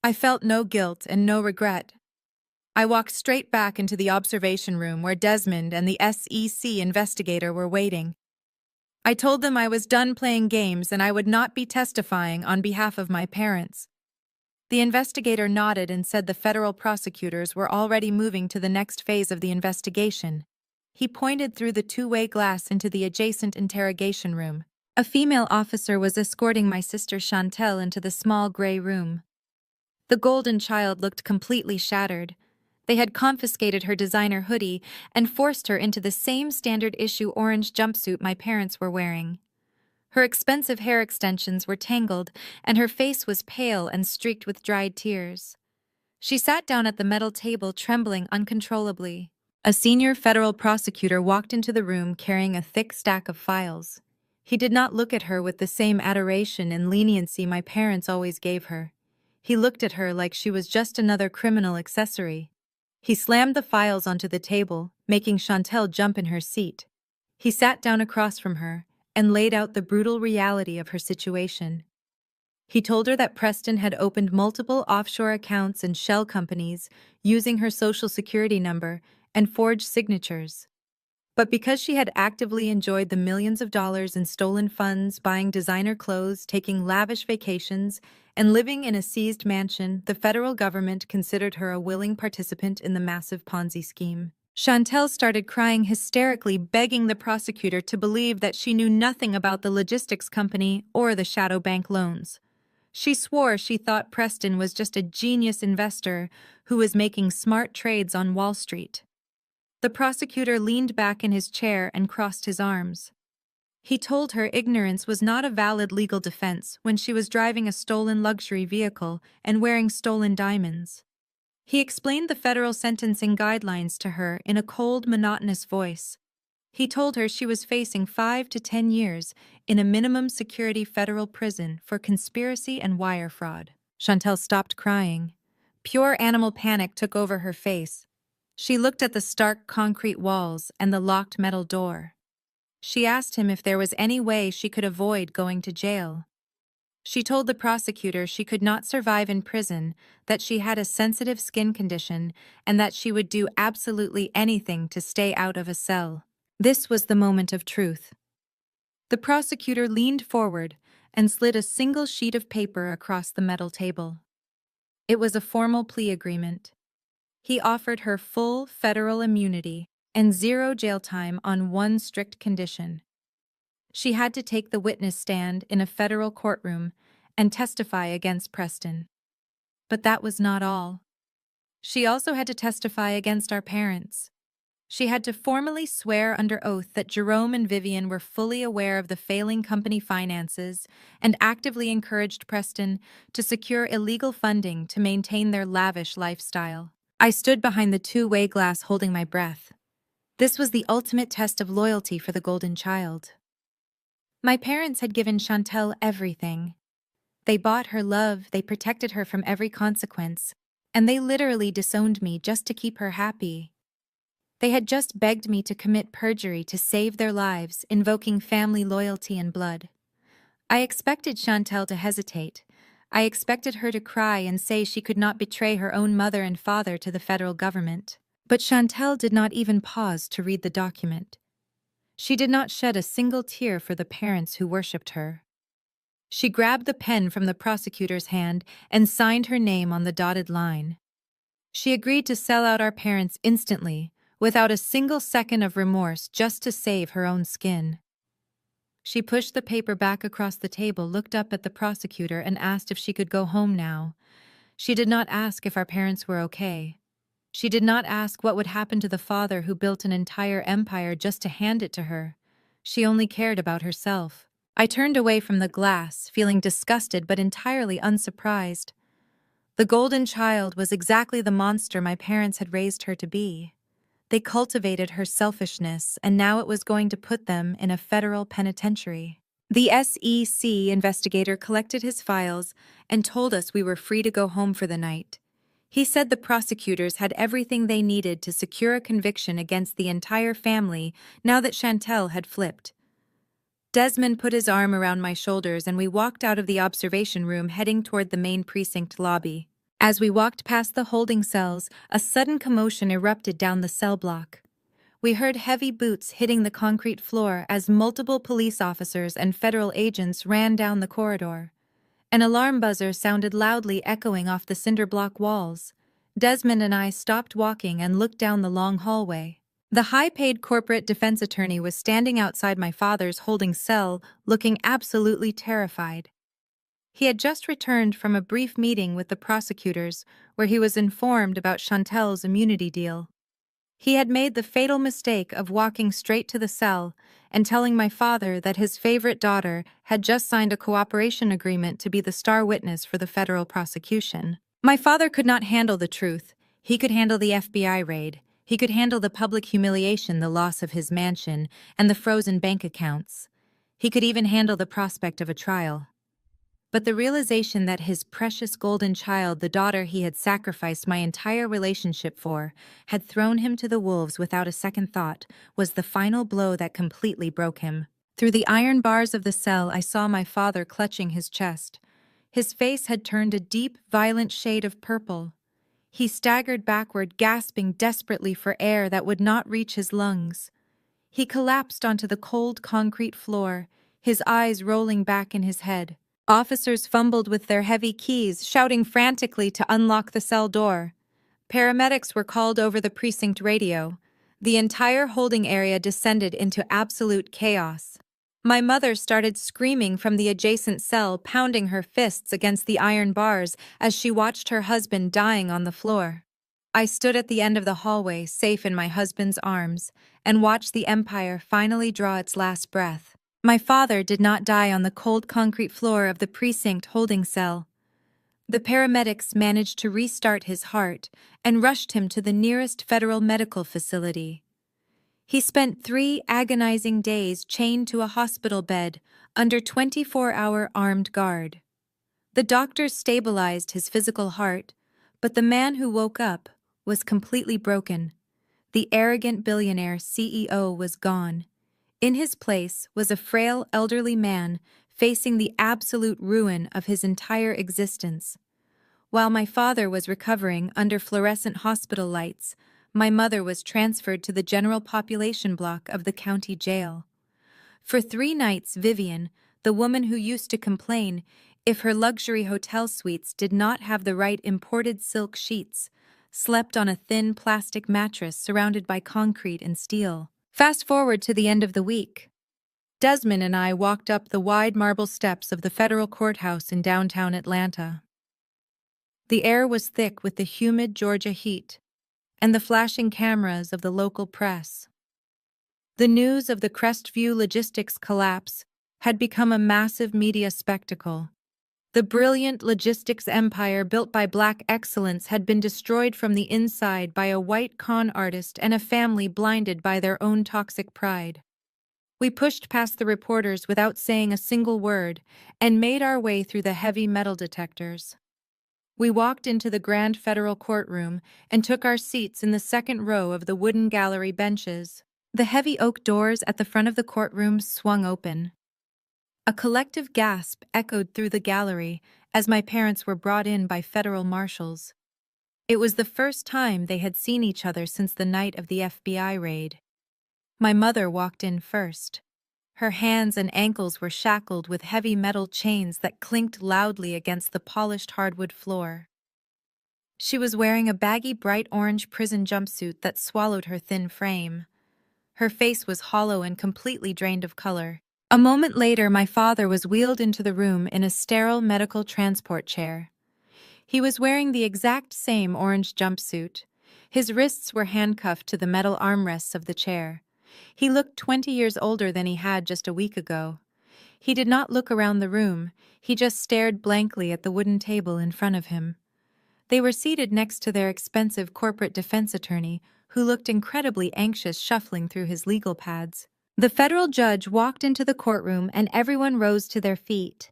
I felt no guilt and no regret. I walked straight back into the observation room where Desmond and the SEC investigator were waiting. I told them I was done playing games and I would not be testifying on behalf of my parents. The investigator nodded and said the federal prosecutors were already moving to the next phase of the investigation. He pointed through the two-way glass into the adjacent interrogation room. A female officer was escorting my sister Chantel into the small gray room. The golden child looked completely shattered. They had confiscated her designer hoodie and forced her into the same standard-issue orange jumpsuit my parents were wearing. Her expensive hair extensions were tangled, and her face was pale and streaked with dried tears. She sat down at the metal table, trembling uncontrollably. A senior federal prosecutor walked into the room carrying a thick stack of files. He did not look at her with the same adoration and leniency my parents always gave her. He looked at her like she was just another criminal accessory. He slammed the files onto the table, making Chantel jump in her seat. He sat down across from her and laid out the brutal reality of her situation. He told her that Preston had opened multiple offshore accounts and shell companies using her social security number and forged signatures. But because she had actively enjoyed the millions of dollars in stolen funds, buying designer clothes, taking lavish vacations, and living in a seized mansion, the federal government considered her a willing participant in the massive Ponzi scheme. Chantel started crying hysterically, begging the prosecutor to believe that she knew nothing about the logistics company or the shadow bank loans. She swore she thought Preston was just a genius investor who was making smart trades on Wall Street. The prosecutor leaned back in his chair and crossed his arms. He told her ignorance was not a valid legal defense when she was driving a stolen luxury vehicle and wearing stolen diamonds. He explained the federal sentencing guidelines to her in a cold, monotonous voice. He told her she was facing 5 to 10 years in a minimum security federal prison for conspiracy and wire fraud. Chantel stopped crying. Pure animal panic took over her face. She looked at the stark concrete walls and the locked metal door. She asked him if there was any way she could avoid going to jail. She told the prosecutor she could not survive in prison, that she had a sensitive skin condition, and that she would do absolutely anything to stay out of a cell. This was the moment of truth. The prosecutor leaned forward and slid a single sheet of paper across the metal table. It was a formal plea agreement. He offered her full federal immunity and 0 jail time on one strict condition. She had to take the witness stand in a federal courtroom and testify against Preston. But that was not all. She also had to testify against our parents. She had to formally swear under oath that Jerome and Vivian were fully aware of the failing company finances and actively encouraged Preston to secure illegal funding to maintain their lavish lifestyle. I stood behind the two-way glass holding my breath. This was the ultimate test of loyalty for the golden child. My parents had given Chantel everything. They bought her love, they protected her from every consequence, And they literally disowned me just to keep her happy. They had just begged me to commit perjury to save their lives, invoking family loyalty and blood. I expected Chantel to hesitate. I expected her to cry and say she could not betray her own mother and father to the federal government. But Chantel did not even pause to read the document. She did not shed a single tear for the parents who worshipped her. She grabbed the pen from the prosecutor's hand and signed her name on the dotted line. She agreed to sell out our parents instantly, without a single second of remorse, just to save her own skin. She pushed the paper back across the table, looked up at the prosecutor, and asked if she could go home now. She did not ask if our parents were okay. She did not ask what would happen to the father who built an entire empire just to hand it to her. She only cared about herself. I turned away from the glass, feeling disgusted but entirely unsurprised. The golden child was exactly the monster my parents had raised her to be. They cultivated her selfishness, and now it was going to put them in a federal penitentiary. The SEC investigator collected his files and told us we were free to go home for the night. He said the prosecutors had everything they needed to secure a conviction against the entire family now that Chantel had flipped. Desmond put his arm around my shoulders and we walked out of the observation room, heading toward the main precinct lobby. As we walked past the holding cells, a sudden commotion erupted down the cell block. We heard heavy boots hitting the concrete floor as multiple police officers and federal agents ran down the corridor. An alarm buzzer sounded loudly, echoing off the cinder block walls. Desmond and I stopped walking and looked down the long hallway. The high-paid corporate defense attorney was standing outside my father's holding cell, looking absolutely terrified. He had just returned from a brief meeting with the prosecutors where he was informed about Chantel's immunity deal. He had made the fatal mistake of walking straight to the cell and telling my father that his favorite daughter had just signed a cooperation agreement to be the star witness for the federal prosecution. My father could not handle the truth. He could handle the FBI raid. He could handle the public humiliation, the loss of his mansion, and the frozen bank accounts. He could even handle the prospect of a trial. But the realization that his precious golden child, the daughter he had sacrificed my entire relationship for, had thrown him to the wolves without a second thought, was the final blow that completely broke him. Through the iron bars of the cell, I saw my father clutching his chest. His face had turned a deep, violent shade of purple. He staggered backward, gasping desperately for air that would not reach his lungs. He collapsed onto the cold concrete floor, his eyes rolling back in his head. Officers fumbled with their heavy keys, shouting frantically to unlock the cell door. Paramedics were called over the precinct radio. The entire holding area descended into absolute chaos. My mother started screaming from the adjacent cell, pounding her fists against the iron bars as she watched her husband dying on the floor. I stood at the end of the hallway, safe in my husband's arms, and watched the empire finally draw its last breath. My father did not die on the cold concrete floor of the precinct holding cell. The paramedics managed to restart his heart and rushed him to the nearest federal medical facility. He spent 3 agonizing days chained to a hospital bed under 24-hour armed guard. The doctors stabilized his physical heart, but the man who woke up was completely broken. The arrogant billionaire CEO was gone. In his place was a frail, elderly man facing the absolute ruin of his entire existence. While my father was recovering under fluorescent hospital lights, my mother was transferred to the general population block of the county jail. For 3 nights, Vivian, the woman who used to complain if her luxury hotel suites did not have the right imported silk sheets, slept on a thin plastic mattress surrounded by concrete and steel. Fast forward to the end of the week. Desmond and I walked up the wide marble steps of the federal courthouse in downtown Atlanta. The air was thick with the humid Georgia heat and the flashing cameras of the local press. The news of the Crestview Logistics collapse had become a massive media spectacle. The brilliant logistics empire built by Black excellence had been destroyed from the inside by a white con artist and a family blinded by their own toxic pride. We pushed past the reporters without saying a single word and made our way through the heavy metal detectors. We walked into the grand federal courtroom and took our seats in the second row of the wooden gallery benches. The heavy oak doors at the front of the courtroom swung open. A collective gasp echoed through the gallery as my parents were brought in by federal marshals. It was the first time they had seen each other since the night of the FBI raid. My mother walked in first. Her hands and ankles were shackled with heavy metal chains that clinked loudly against the polished hardwood floor. She was wearing a baggy bright orange prison jumpsuit that swallowed her thin frame. Her face was hollow and completely drained of color. A moment later, my father was wheeled into the room in a sterile medical transport chair. He was wearing the exact same orange jumpsuit. His wrists were handcuffed to the metal armrests of the chair. He looked 20 years older than he had just a week ago. He did not look around the room, he just stared blankly at the wooden table in front of him. They were seated next to their expensive corporate defense attorney, who looked incredibly anxious shuffling through his legal pads. The federal judge walked into the courtroom and everyone rose to their feet.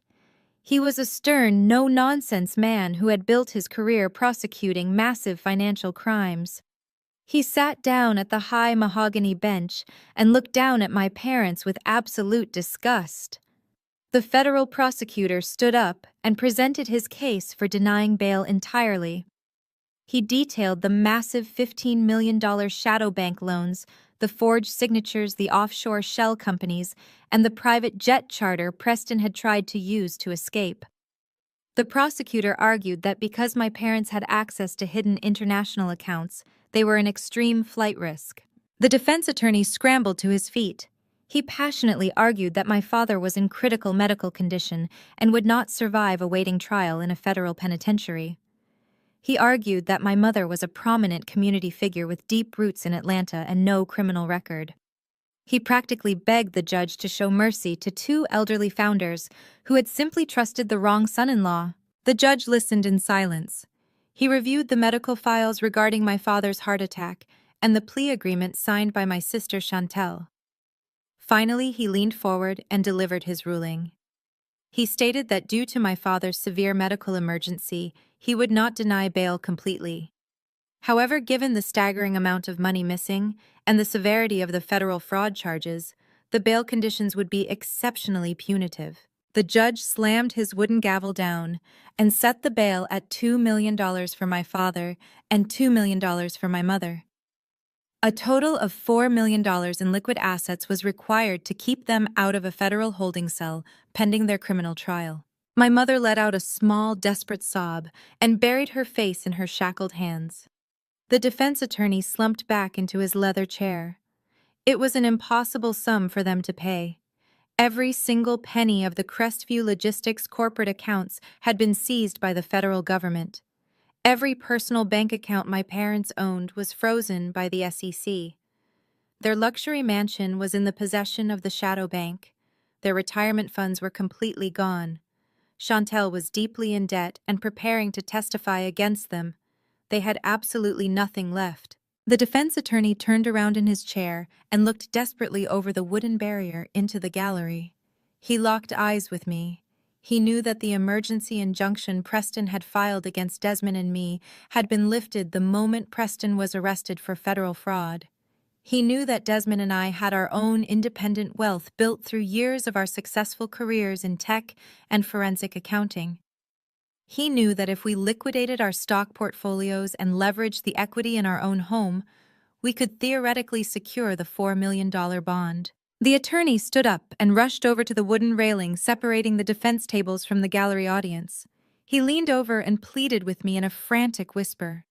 He was a stern, no-nonsense man who had built his career prosecuting massive financial crimes. He sat down at the high mahogany bench and looked down at my parents with absolute disgust. The federal prosecutor stood up and presented his case for denying bail entirely. He detailed the massive $15 million shadow bank loans, the forged signatures, the offshore shell companies, and the private jet charter Preston had tried to use to escape. The prosecutor argued that because my parents had access to hidden international accounts, they were an extreme flight risk. The defense attorney scrambled to his feet. He passionately argued that my father was in critical medical condition and would not survive awaiting trial in a federal penitentiary. He argued that my mother was a prominent community figure with deep roots in Atlanta and no criminal record. He practically begged the judge to show mercy to two elderly founders who had simply trusted the wrong son-in-law. The judge listened in silence. He reviewed the medical files regarding my father's heart attack and the plea agreement signed by my sister Chantel. Finally, he leaned forward and delivered his ruling. He stated that due to my father's severe medical emergency, he would not deny bail completely. However, given the staggering amount of money missing and the severity of the federal fraud charges, the bail conditions would be exceptionally punitive. The judge slammed his wooden gavel down and set the bail at $2 million for my father and $2 million for my mother. A total of $4 million in liquid assets was required to keep them out of a federal holding cell pending their criminal trial. My mother let out a small, desperate sob and buried her face in her shackled hands. The defense attorney slumped back into his leather chair. It was an impossible sum for them to pay. Every single penny of the Crestview Logistics corporate accounts had been seized by the federal government. Every personal bank account my parents owned was frozen by the SEC. Their luxury mansion was in the possession of the shadow bank. Their retirement funds were completely gone. Chantel was deeply in debt and preparing to testify against them. They had absolutely nothing left. The defense attorney turned around in his chair and looked desperately over the wooden barrier into the gallery. He locked eyes with me. He knew that the emergency injunction Preston had filed against Desmond and me had been lifted the moment Preston was arrested for federal fraud. He knew that Desmond and I had our own independent wealth built through years of our successful careers in tech and forensic accounting. He knew that if we liquidated our stock portfolios and leveraged the equity in our own home, we could theoretically secure the $4 million bond. The attorney stood up and rushed over to the wooden railing separating the defense tables from the gallery audience. He leaned over and pleaded with me in a frantic whisper.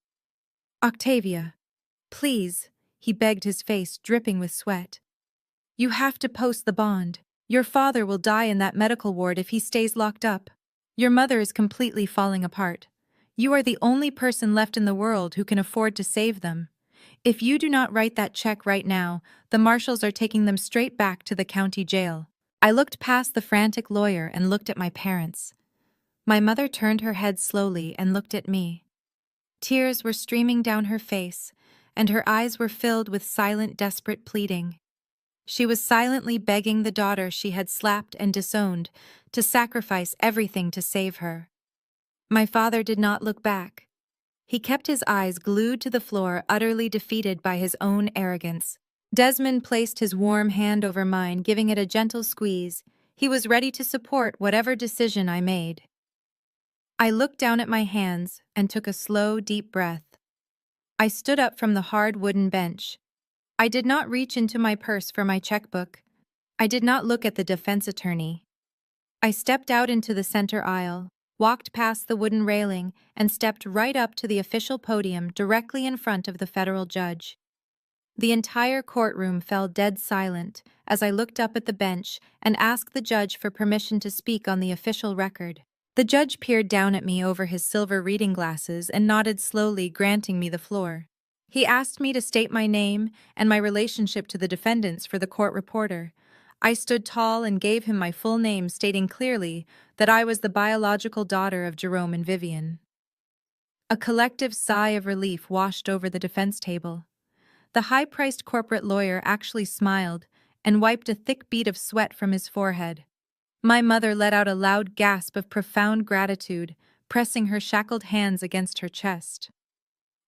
"Octavia, please," he begged, his face dripping with sweat. "You have to post the bond. Your father will die in that medical ward if he stays locked up. Your mother is completely falling apart. You are the only person left in the world who can afford to save them. If you do not write that check right now, the marshals are taking them straight back to the county jail." I looked past the frantic lawyer and looked at my parents. My mother turned her head slowly and looked at me. Tears were streaming down her face, and her eyes were filled with silent, desperate pleading. She was silently begging the daughter she had slapped and disowned to sacrifice everything to save her. My father did not look back. He kept his eyes glued to the floor, utterly defeated by his own arrogance. Desmond placed his warm hand over mine, giving it a gentle squeeze. He was ready to support whatever decision I made. I looked down at my hands and took a slow, deep breath. I stood up from the hard wooden bench. I did not reach into my purse for my checkbook. I did not look at the defense attorney. I stepped out into the center aisle, walked past the wooden railing, and stepped right up to the official podium directly in front of the federal judge. The entire courtroom fell dead silent as I looked up at the bench and asked the judge for permission to speak on the official record. The judge peered down at me over his silver reading glasses and nodded slowly, granting me the floor. He asked me to state my name and my relationship to the defendants for the court reporter. I stood tall and gave him my full name, stating clearly that I was the biological daughter of Jerome and Vivian. A collective sigh of relief washed over the defense table. The high-priced corporate lawyer actually smiled and wiped a thick bead of sweat from his forehead. My mother let out a loud gasp of profound gratitude, pressing her shackled hands against her chest.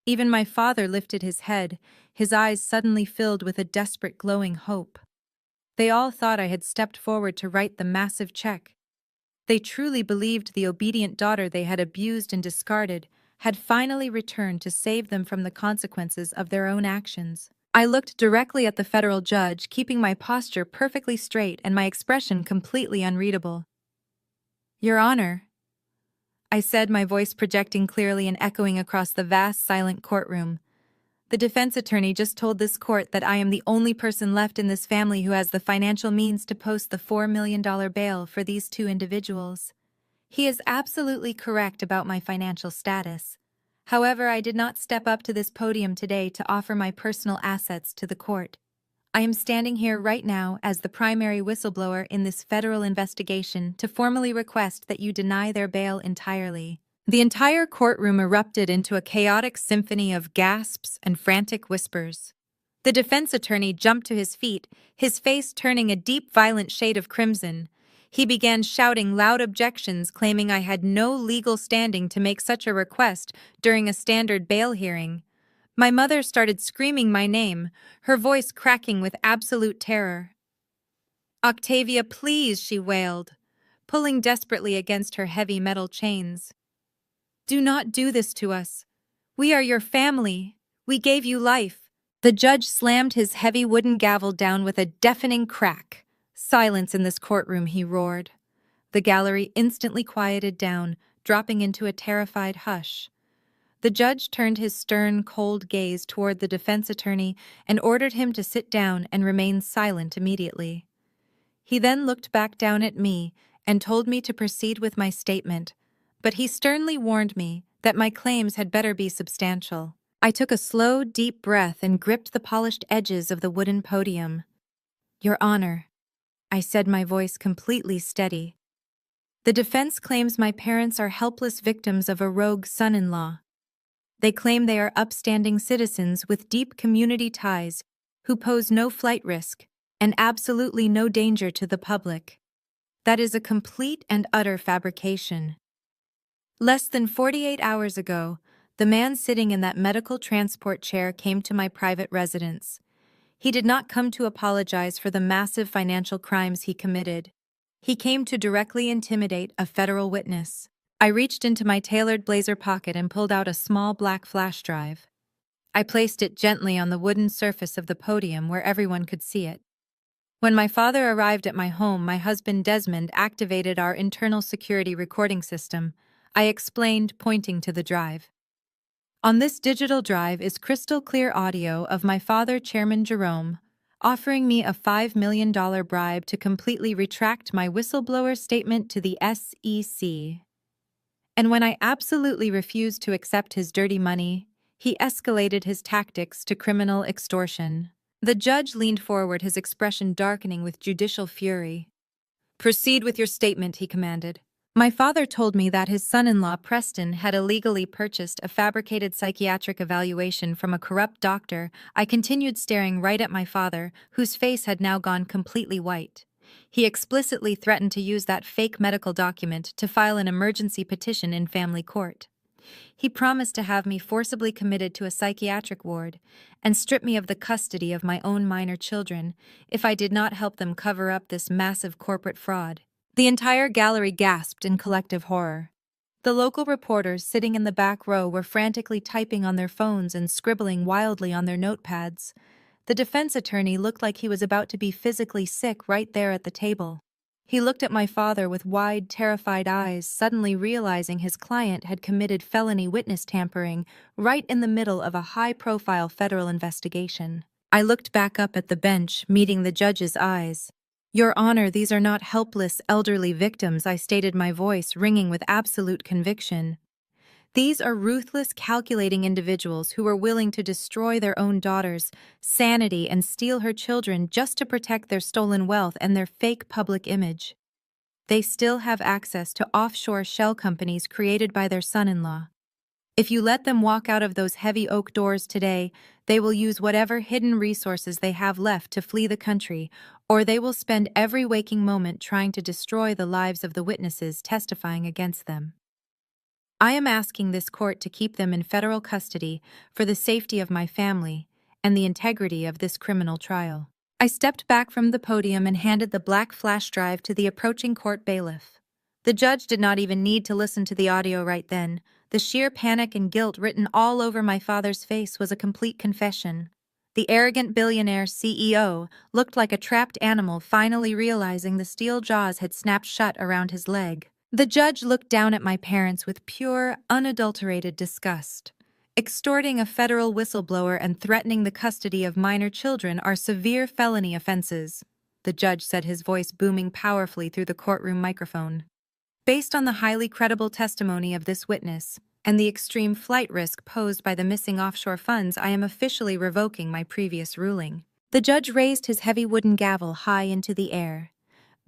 Even my father lifted his head, his eyes suddenly filled with a desperate glowing hope. They all thought I had stepped forward to write the massive check. They truly believed the obedient daughter they had abused and discarded had finally returned to save them from the consequences of their own actions. I looked directly at the federal judge, keeping my posture perfectly straight and my expression completely unreadable. "Your Honor," I said, my voice projecting clearly and echoing across the vast, silent courtroom. "The defense attorney just told this court that I am the only person left in this family who has the financial means to post the $4 million bail for these two individuals. He is absolutely correct about my financial status. However, I did not step up to this podium today to offer my personal assets to the court. I am standing here right now as the primary whistleblower in this federal investigation to formally request that you deny their bail entirely." The entire courtroom erupted into a chaotic symphony of gasps and frantic whispers. The defense attorney jumped to his feet, his face turning a deep, violent shade of crimson. He began shouting loud objections, claiming I had no legal standing to make such a request during a standard bail hearing. My mother started screaming my name, her voice cracking with absolute terror. "Octavia, please," she wailed, pulling desperately against her heavy metal chains. "Do not do this to us. We are your family. We gave you life." The judge slammed his heavy wooden gavel down with a deafening crack. "Silence in this courtroom," he roared. The gallery instantly quieted down, dropping into a terrified hush. The judge turned his stern, cold gaze toward the defense attorney and ordered him to sit down and remain silent immediately. He then looked back down at me and told me to proceed with my statement, but he sternly warned me that my claims had better be substantial. I took a slow, deep breath and gripped the polished edges of the wooden podium. "Your Honor," I said, my voice completely steady. "The defense claims my parents are helpless victims of a rogue son-in-law. They claim they are upstanding citizens with deep community ties who pose no flight risk and absolutely no danger to the public. That is a complete and utter fabrication. Less than 48 hours ago, the man sitting in that medical transport chair came to my private residence. He did not come to apologize for the massive financial crimes he committed. He came to directly intimidate a federal witness." I reached into my tailored blazer pocket and pulled out a small black flash drive. I placed it gently on the wooden surface of the podium where everyone could see it. When my father arrived at my home, my husband Desmond activated our internal security recording system. I explained, pointing to the drive. "On this digital drive is crystal clear audio of my father, Chairman Jerome, offering me a $5 million bribe to completely retract my whistleblower statement to the SEC. And when I absolutely refused to accept his dirty money, he escalated his tactics to criminal extortion." The judge leaned forward, his expression darkening with judicial fury. "Proceed with your statement," he commanded. My father told me that his son-in-law, Preston, had illegally purchased a fabricated psychiatric evaluation from a corrupt doctor. I continued staring right at my father, whose face had now gone completely white. He explicitly threatened to use that fake medical document to file an emergency petition in family court. He promised to have me forcibly committed to a psychiatric ward and strip me of the custody of my own minor children if I did not help them cover up this massive corporate fraud. The entire gallery gasped in collective horror. The local reporters sitting in the back row were frantically typing on their phones and scribbling wildly on their notepads. The defense attorney looked like he was about to be physically sick right there at the table. He looked at my father with wide, terrified eyes, suddenly realizing his client had committed felony witness tampering right in the middle of a high-profile federal investigation. I looked back up at the bench, meeting the judge's eyes. "Your Honor, these are not helpless, elderly victims," I stated, my voice ringing with absolute conviction. "These are ruthless, calculating individuals who were willing to destroy their own daughter's sanity and steal her children just to protect their stolen wealth and their fake public image. They still have access to offshore shell companies created by their son-in-law. If you let them walk out of those heavy oak doors today, they will use whatever hidden resources they have left to flee the country, or they will spend every waking moment trying to destroy the lives of the witnesses testifying against them. I am asking this court to keep them in federal custody for the safety of my family and the integrity of this criminal trial." I stepped back from the podium and handed the black flash drive to the approaching court bailiff. The judge did not even need to listen to the audio right then. The sheer panic and guilt written all over my father's face was a complete confession. The arrogant billionaire CEO looked like a trapped animal finally realizing the steel jaws had snapped shut around his leg. The judge looked down at my parents with pure, unadulterated disgust. Extorting a federal whistleblower and threatening the custody of minor children are severe felony offenses, the judge said, his voice booming powerfully through the courtroom microphone. Based on the highly credible testimony of this witness and the extreme flight risk posed by the missing offshore funds, I am officially revoking my previous ruling. The judge raised his heavy wooden gavel high into the air.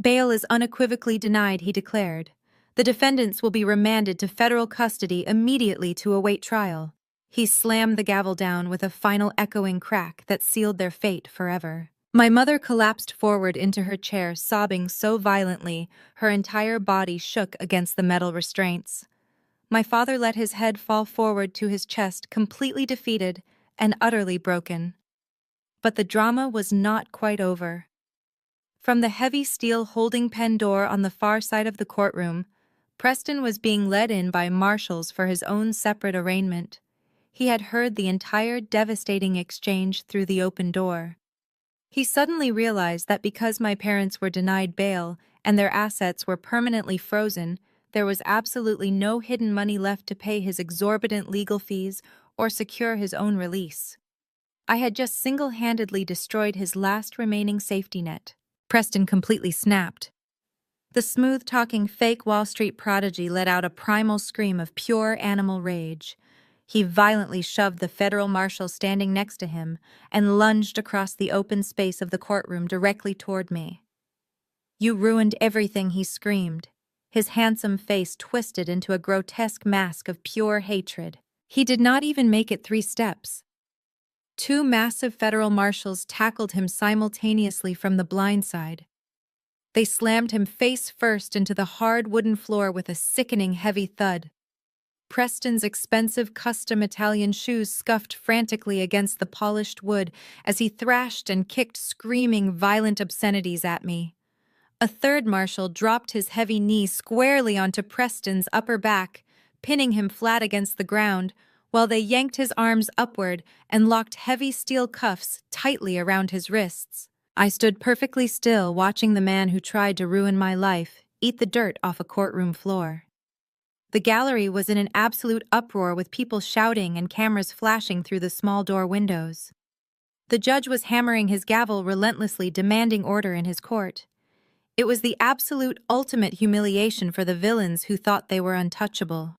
"Bail is unequivocally denied," he declared. "The defendants will be remanded to federal custody immediately to await trial." He slammed the gavel down with a final echoing crack that sealed their fate forever. My mother collapsed forward into her chair, sobbing so violently her entire body shook against the metal restraints. My father let his head fall forward to his chest, completely defeated and utterly broken. But the drama was not quite over. From the heavy steel holding pen door on the far side of the courtroom, Preston was being led in by marshals for his own separate arraignment. He had heard the entire devastating exchange through the open door. He suddenly realized that because my parents were denied bail and their assets were permanently frozen, there was absolutely no hidden money left to pay his exorbitant legal fees or secure his own release. I had just single-handedly destroyed his last remaining safety net. Preston completely snapped. The smooth-talking fake Wall Street prodigy let out a primal scream of pure animal rage. He violently shoved the federal marshal standing next to him and lunged across the open space of the courtroom directly toward me. "You ruined everything," he screamed, his handsome face twisted into a grotesque mask of pure hatred. He did not even make it 3 steps. 2 massive federal marshals tackled him simultaneously from the blind side. They slammed him face first into the hard wooden floor with a sickening heavy thud. Preston's expensive custom Italian shoes scuffed frantically against the polished wood as he thrashed and kicked screaming violent obscenities at me. A third marshal dropped his heavy knee squarely onto Preston's upper back, pinning him flat against the ground, while they yanked his arms upward and locked heavy steel cuffs tightly around his wrists. I stood perfectly still, watching the man who tried to ruin my life eat the dirt off a courtroom floor. The gallery was in an absolute uproar, with people shouting and cameras flashing through the small door windows. The judge was hammering his gavel relentlessly, demanding order in his court. It was the absolute ultimate humiliation for the villains who thought they were untouchable.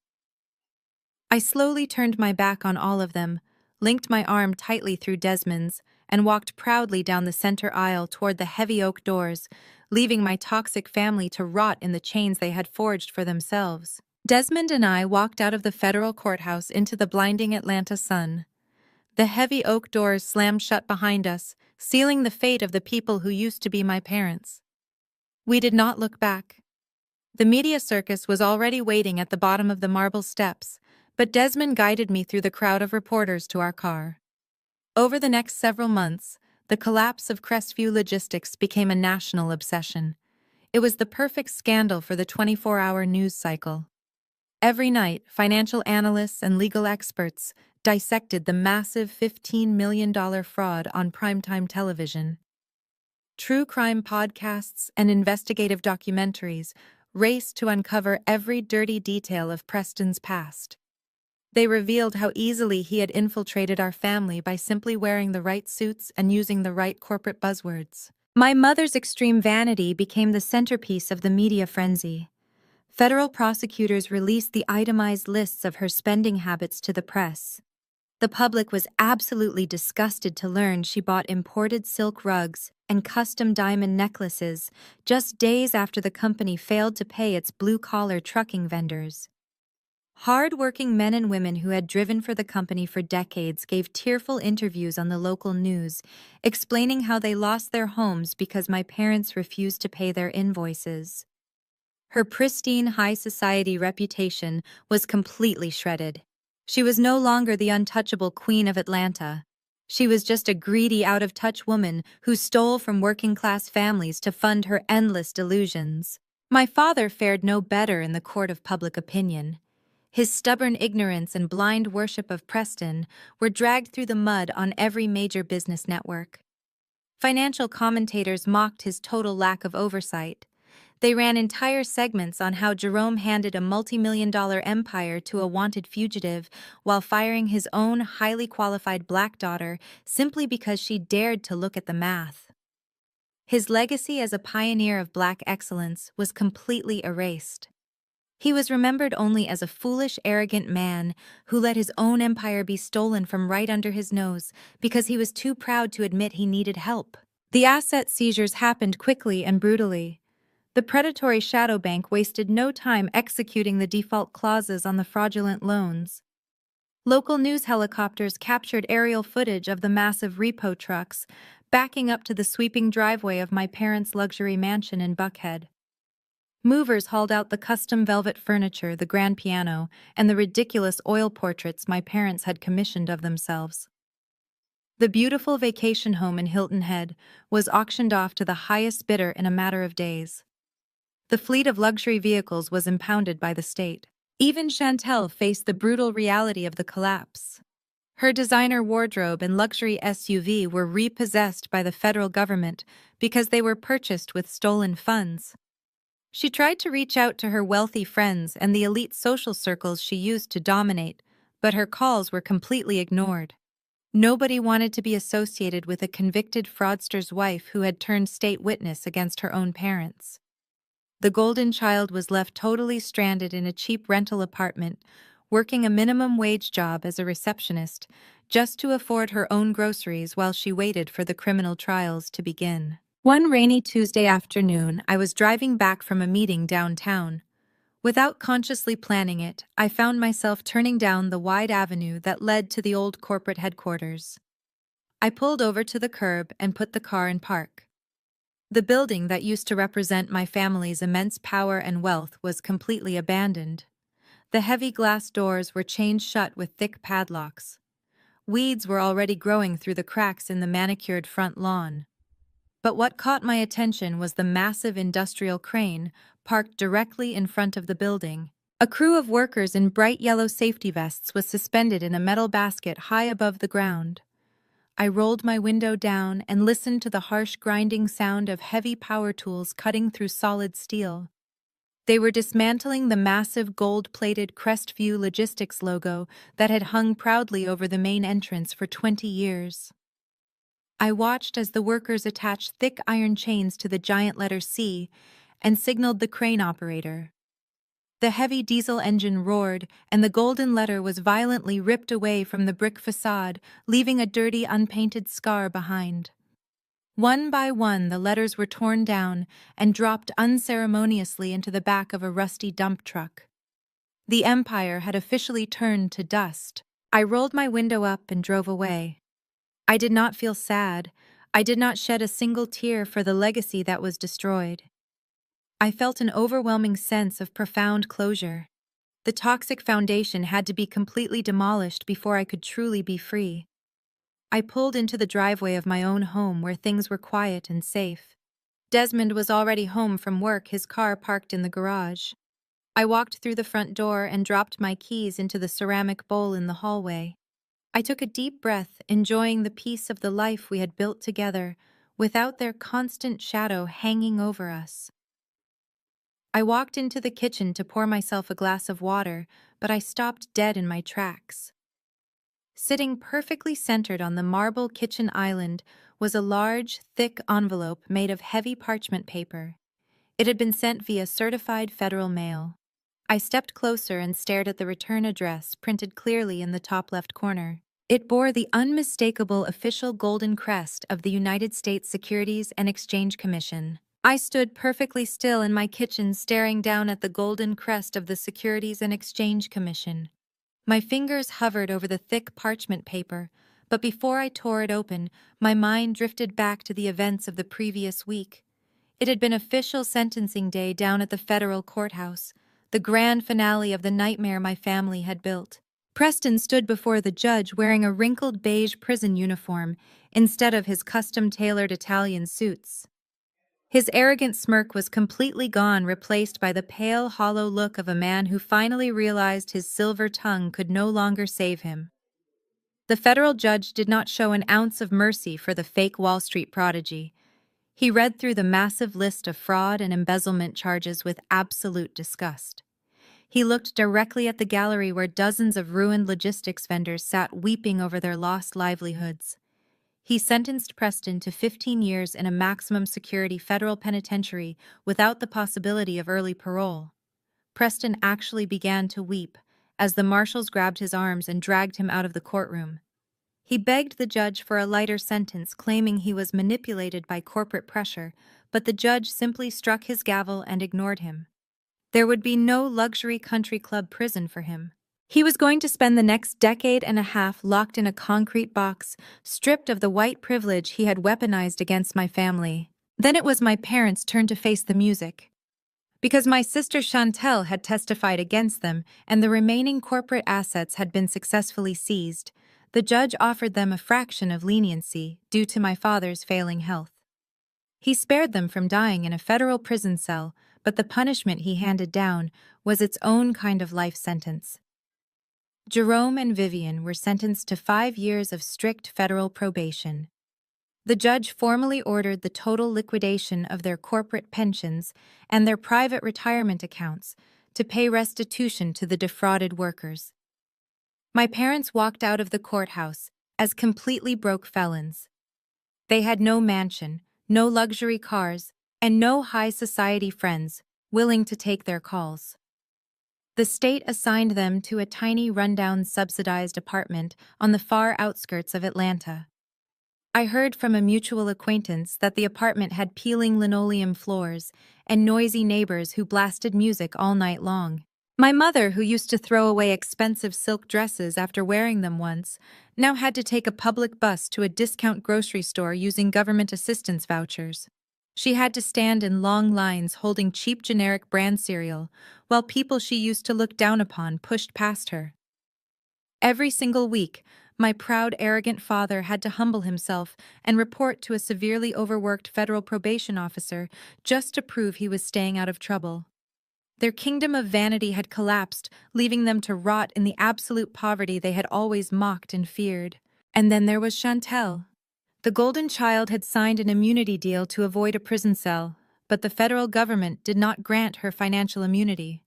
I slowly turned my back on all of them, linked my arm tightly through Desmond's, and walked proudly down the center aisle toward the heavy oak doors, leaving my toxic family to rot in the chains they had forged for themselves. Desmond and I walked out of the federal courthouse into the blinding Atlanta sun. The heavy oak doors slammed shut behind us, sealing the fate of the people who used to be my parents. We did not look back. The media circus was already waiting at the bottom of the marble steps, but Desmond guided me through the crowd of reporters to our car. Over the next several months, the collapse of Crestview Logistics became a national obsession. It was the perfect scandal for the 24-hour news cycle. Every night, financial analysts and legal experts dissected the massive $15 million fraud on primetime television. True crime podcasts and investigative documentaries raced to uncover every dirty detail of Preston's past. They revealed how easily he had infiltrated our family by simply wearing the right suits and using the right corporate buzzwords. My mother's extreme vanity became the centerpiece of the media frenzy. Federal prosecutors released the itemized lists of her spending habits to the press. The public was absolutely disgusted to learn she bought imported silk rugs and custom diamond necklaces just days after the company failed to pay its blue-collar trucking vendors. Hard-working men and women who had driven for the company for decades gave tearful interviews on the local news, explaining how they lost their homes because my parents refused to pay their invoices. Her pristine high society reputation was completely shredded. She was no longer the untouchable queen of Atlanta. She was just a greedy, out-of-touch woman who stole from working-class families to fund her endless delusions. My father fared no better in the court of public opinion. His stubborn ignorance and blind worship of Preston were dragged through the mud on every major business network. Financial commentators mocked his total lack of oversight. They ran entire segments on how Jerome handed a multi-million-dollar empire to a wanted fugitive while firing his own highly qualified black daughter simply because she dared to look at the math. His legacy as a pioneer of black excellence was completely erased. He was remembered only as a foolish, arrogant man who let his own empire be stolen from right under his nose because he was too proud to admit he needed help. The asset seizures happened quickly and brutally. The predatory shadow bank wasted no time executing the default clauses on the fraudulent loans. Local news helicopters captured aerial footage of the massive repo trucks backing up to the sweeping driveway of my parents' luxury mansion in Buckhead. Movers hauled out the custom velvet furniture, the grand piano, and the ridiculous oil portraits my parents had commissioned of themselves. The beautiful vacation home in Hilton Head was auctioned off to the highest bidder in a matter of days. The fleet of luxury vehicles was impounded by the state. Even Chantel faced the brutal reality of the collapse. Her designer wardrobe and luxury SUV were repossessed by the federal government because they were purchased with stolen funds. She tried to reach out to her wealthy friends and the elite social circles she used to dominate, but her calls were completely ignored. Nobody wanted to be associated with a convicted fraudster's wife who had turned state witness against her own parents. The golden child was left totally stranded in a cheap rental apartment, working a minimum wage job as a receptionist, just to afford her own groceries while she waited for the criminal trials to begin. One rainy Tuesday afternoon, I was driving back from a meeting downtown. Without consciously planning it, I found myself turning down the wide avenue that led to the old corporate headquarters. I pulled over to the curb and put the car in park. The building that used to represent my family's immense power and wealth was completely abandoned. The heavy glass doors were chained shut with thick padlocks. Weeds were already growing through the cracks in the manicured front lawn. But what caught my attention was the massive industrial crane parked directly in front of the building. A crew of workers in bright yellow safety vests was suspended in a metal basket high above the ground. I rolled my window down and listened to the harsh grinding sound of heavy power tools cutting through solid steel. They were dismantling the massive gold-plated Crestview Logistics logo that had hung proudly over the main entrance for 20 years. I watched as the workers attached thick iron chains to the giant letter C and signaled the crane operator. The heavy diesel engine roared, and the golden letter was violently ripped away from the brick facade, leaving a dirty, unpainted scar behind. One by one, the letters were torn down and dropped unceremoniously into the back of a rusty dump truck. The empire had officially turned to dust. I rolled my window up and drove away. I did not feel sad. I did not shed a single tear for the legacy that was destroyed. I felt an overwhelming sense of profound closure. The toxic foundation had to be completely demolished before I could truly be free. I pulled into the driveway of my own home where things were quiet and safe. Desmond was already home from work, his car parked in the garage. I walked through the front door and dropped my keys into the ceramic bowl in the hallway. I took a deep breath, enjoying the peace of the life we had built together, without their constant shadow hanging over us. I walked into the kitchen to pour myself a glass of water, but I stopped dead in my tracks. Sitting perfectly centered on the marble kitchen island was a large, thick envelope made of heavy parchment paper. It had been sent via certified federal mail. I stepped closer and stared at the return address printed clearly in the top left corner. It bore the unmistakable official golden crest of the United States Securities and Exchange Commission. I stood perfectly still in my kitchen staring down at the golden crest of the Securities and Exchange Commission. My fingers hovered over the thick parchment paper, but before I tore it open, my mind drifted back to the events of the previous week. It had been official sentencing day down at the federal courthouse, the grand finale of the nightmare my family had built. Preston stood before the judge wearing a wrinkled beige prison uniform instead of his custom-tailored Italian suits. His arrogant smirk was completely gone, replaced by the pale, hollow look of a man who finally realized his silver tongue could no longer save him. The federal judge did not show an ounce of mercy for the fake Wall Street prodigy. He read through the massive list of fraud and embezzlement charges with absolute disgust. He looked directly at the gallery where dozens of ruined logistics vendors sat weeping over their lost livelihoods. He sentenced Preston to 15 years in a maximum security federal penitentiary without the possibility of early parole. Preston actually began to weep as the marshals grabbed his arms and dragged him out of the courtroom. He begged the judge for a lighter sentence, claiming he was manipulated by corporate pressure, but the judge simply struck his gavel and ignored him. There would be no luxury country club prison for him. He was going to spend the next decade and a half locked in a concrete box, stripped of the white privilege he had weaponized against my family. Then it was my parents' turn to face the music. Because my sister Chantel had testified against them and the remaining corporate assets had been successfully seized, the judge offered them a fraction of leniency due to my father's failing health. He spared them from dying in a federal prison cell, but the punishment he handed down was its own kind of life sentence. Jerome and Vivian were sentenced to 5 years of strict federal probation. The judge formally ordered the total liquidation of their corporate pensions and their private retirement accounts to pay restitution to the defrauded workers. My parents walked out of the courthouse as completely broke felons. They had no mansion, no luxury cars, and no high society friends willing to take their calls. The state assigned them to a tiny rundown subsidized apartment on the far outskirts of Atlanta. I heard from a mutual acquaintance that the apartment had peeling linoleum floors and noisy neighbors who blasted music all night long. My mother, who used to throw away expensive silk dresses after wearing them once, now had to take a public bus to a discount grocery store using government assistance vouchers. She had to stand in long lines holding cheap generic brand cereal, while people she used to look down upon pushed past her. Every single week, my proud, arrogant father had to humble himself and report to a severely overworked federal probation officer just to prove he was staying out of trouble. Their kingdom of vanity had collapsed, leaving them to rot in the absolute poverty they had always mocked and feared. And then there was Chantel. The golden child had signed an immunity deal to avoid a prison cell, but the federal government did not grant her financial immunity.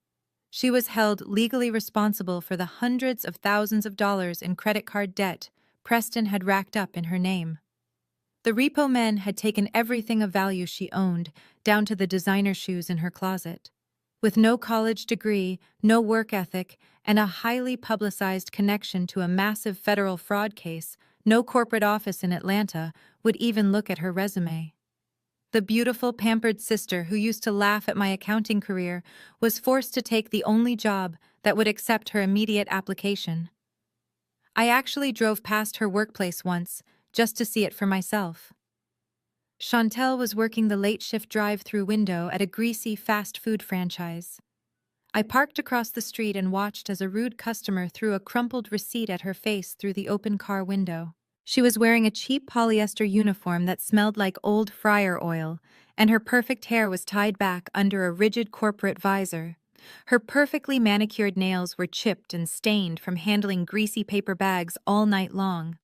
She was held legally responsible for the hundreds of thousands of dollars in credit card debt Preston had racked up in her name. The repo men had taken everything of value she owned, down to the designer shoes in her closet. With no college degree, no work ethic, and a highly publicized connection to a massive federal fraud case, no corporate office in Atlanta would even look at her resume. The beautiful, pampered sister who used to laugh at my accounting career was forced to take the only job that would accept her immediate application. I actually drove past her workplace once, just to see it for myself. Chantel was working the late shift drive-through window at a greasy fast food franchise. I parked across the street and watched as a rude customer threw a crumpled receipt at her face through the open car window. She was wearing a cheap polyester uniform that smelled like old fryer oil, and her perfect hair was tied back under a rigid corporate visor. Her perfectly manicured nails were chipped and stained from handling greasy paper bags all night long.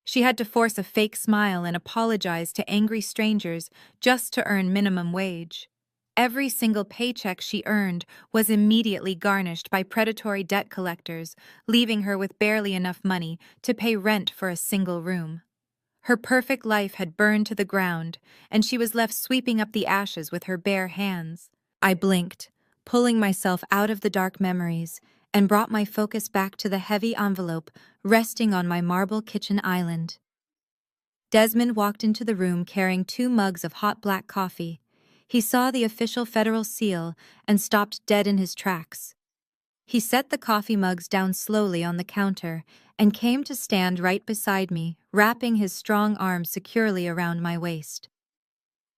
She had to force a fake smile and apologize to angry strangers just to earn minimum wage. Every single paycheck she earned was immediately garnished by predatory debt collectors, leaving her with barely enough money to pay rent for a single room. Her perfect life had burned to the ground, and she was left sweeping up the ashes with her bare hands. I blinked, pulling myself out of the dark memories, and brought my focus back to the heavy envelope resting on my marble kitchen island. Desmond walked into the room carrying 2 mugs of hot black coffee. He saw the official federal seal and stopped dead in his tracks. He set the coffee mugs down slowly on the counter and came to stand right beside me, wrapping his strong arms securely around my waist.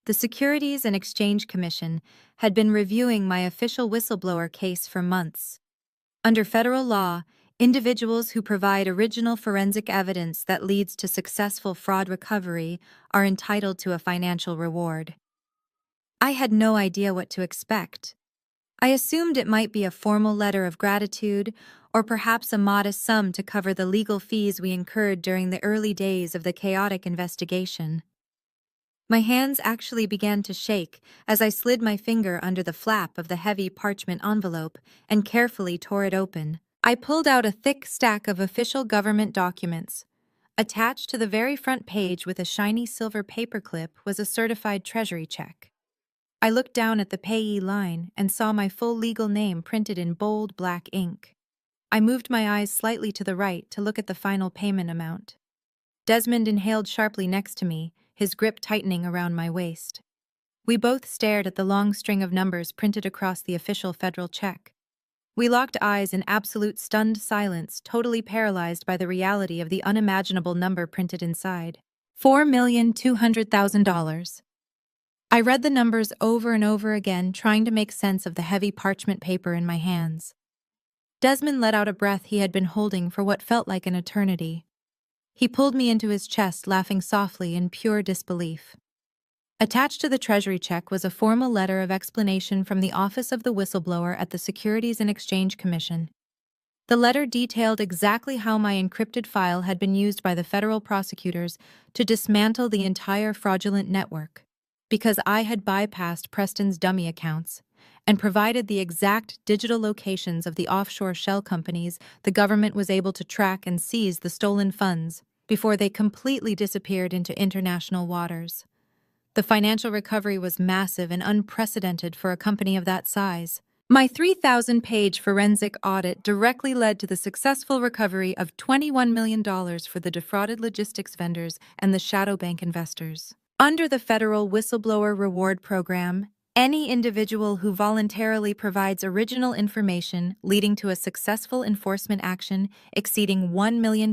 The Securities and Exchange Commission had been reviewing my official whistleblower case for months. Under federal law, individuals who provide original forensic evidence that leads to successful fraud recovery are entitled to a financial reward. I had no idea what to expect. I assumed it might be a formal letter of gratitude, or perhaps a modest sum to cover the legal fees we incurred during the early days of the chaotic investigation. My hands actually began to shake as I slid my finger under the flap of the heavy parchment envelope and carefully tore it open. I pulled out a thick stack of official government documents. Attached to the very front page with a shiny silver paperclip was a certified treasury check. I looked down at the payee line and saw my full legal name printed in bold black ink. I moved my eyes slightly to the right to look at the final payment amount. Desmond inhaled sharply next to me, his grip tightening around my waist. We both stared at the long string of numbers printed across the official federal check. We locked eyes in absolute stunned silence, totally paralyzed by the reality of the unimaginable number printed inside. $4,200,000. I read the numbers over and over again, trying to make sense of the heavy parchment paper in my hands. Desmond let out a breath he had been holding for what felt like an eternity. He pulled me into his chest, laughing softly in pure disbelief. Attached to the treasury check was a formal letter of explanation from the Office of the Whistleblower at the Securities and Exchange Commission. The letter detailed exactly how my encrypted file had been used by the federal prosecutors to dismantle the entire fraudulent network. Because I had bypassed Preston's dummy accounts and provided the exact digital locations of the offshore shell companies, the government was able to track and seize the stolen funds before they completely disappeared into international waters. The financial recovery was massive and unprecedented for a company of that size. My 3,000-page forensic audit directly led to the successful recovery of $21 million for the defrauded logistics vendors and the shadow bank investors. Under the federal whistleblower reward program, any individual who voluntarily provides original information leading to a successful enforcement action exceeding $1 million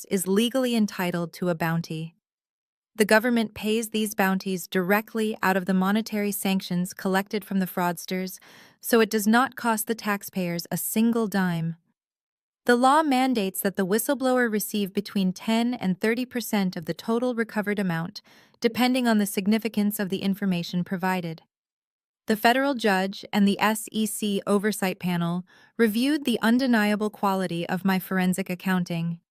is legally entitled to a bounty. The government pays these bounties directly out of the monetary sanctions collected from the fraudsters, so it does not cost the taxpayers a single dime. The law mandates that the whistleblower receive between 10 and 30% of the total recovered amount, depending on the significance of the information provided. The federal judge and the SEC oversight panel reviewed the undeniable quality of my forensic accounting.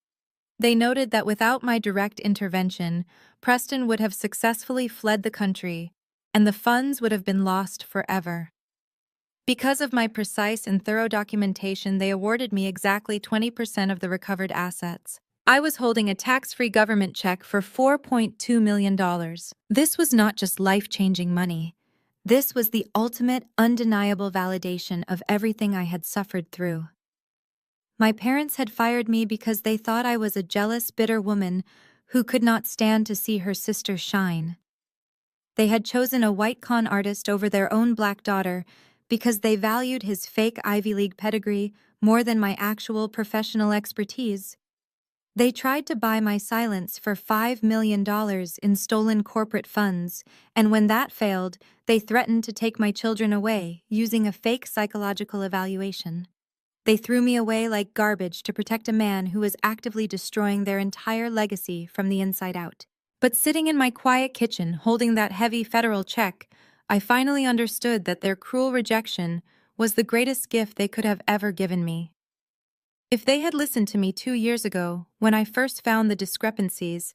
They noted that without my direct intervention, Preston would have successfully fled the country, and the funds would have been lost forever. Because of my precise and thorough documentation, they awarded me exactly 20% of the recovered assets. I was holding a tax-free government check for $4.2 million. This was not just life-changing money. This was the ultimate, undeniable validation of everything I had suffered through. My parents had fired me because they thought I was a jealous, bitter woman who could not stand to see her sister shine. They had chosen a white con artist over their own black daughter because they valued his fake Ivy League pedigree more than my actual professional expertise. They tried to buy my silence for $5 million in stolen corporate funds, and when that failed, they threatened to take my children away using a fake psychological evaluation. They threw me away like garbage to protect a man who was actively destroying their entire legacy from the inside out. But sitting in my quiet kitchen holding that heavy federal check, I finally understood that their cruel rejection was the greatest gift they could have ever given me. If they had listened to me 2 years ago, when I first found the discrepancies,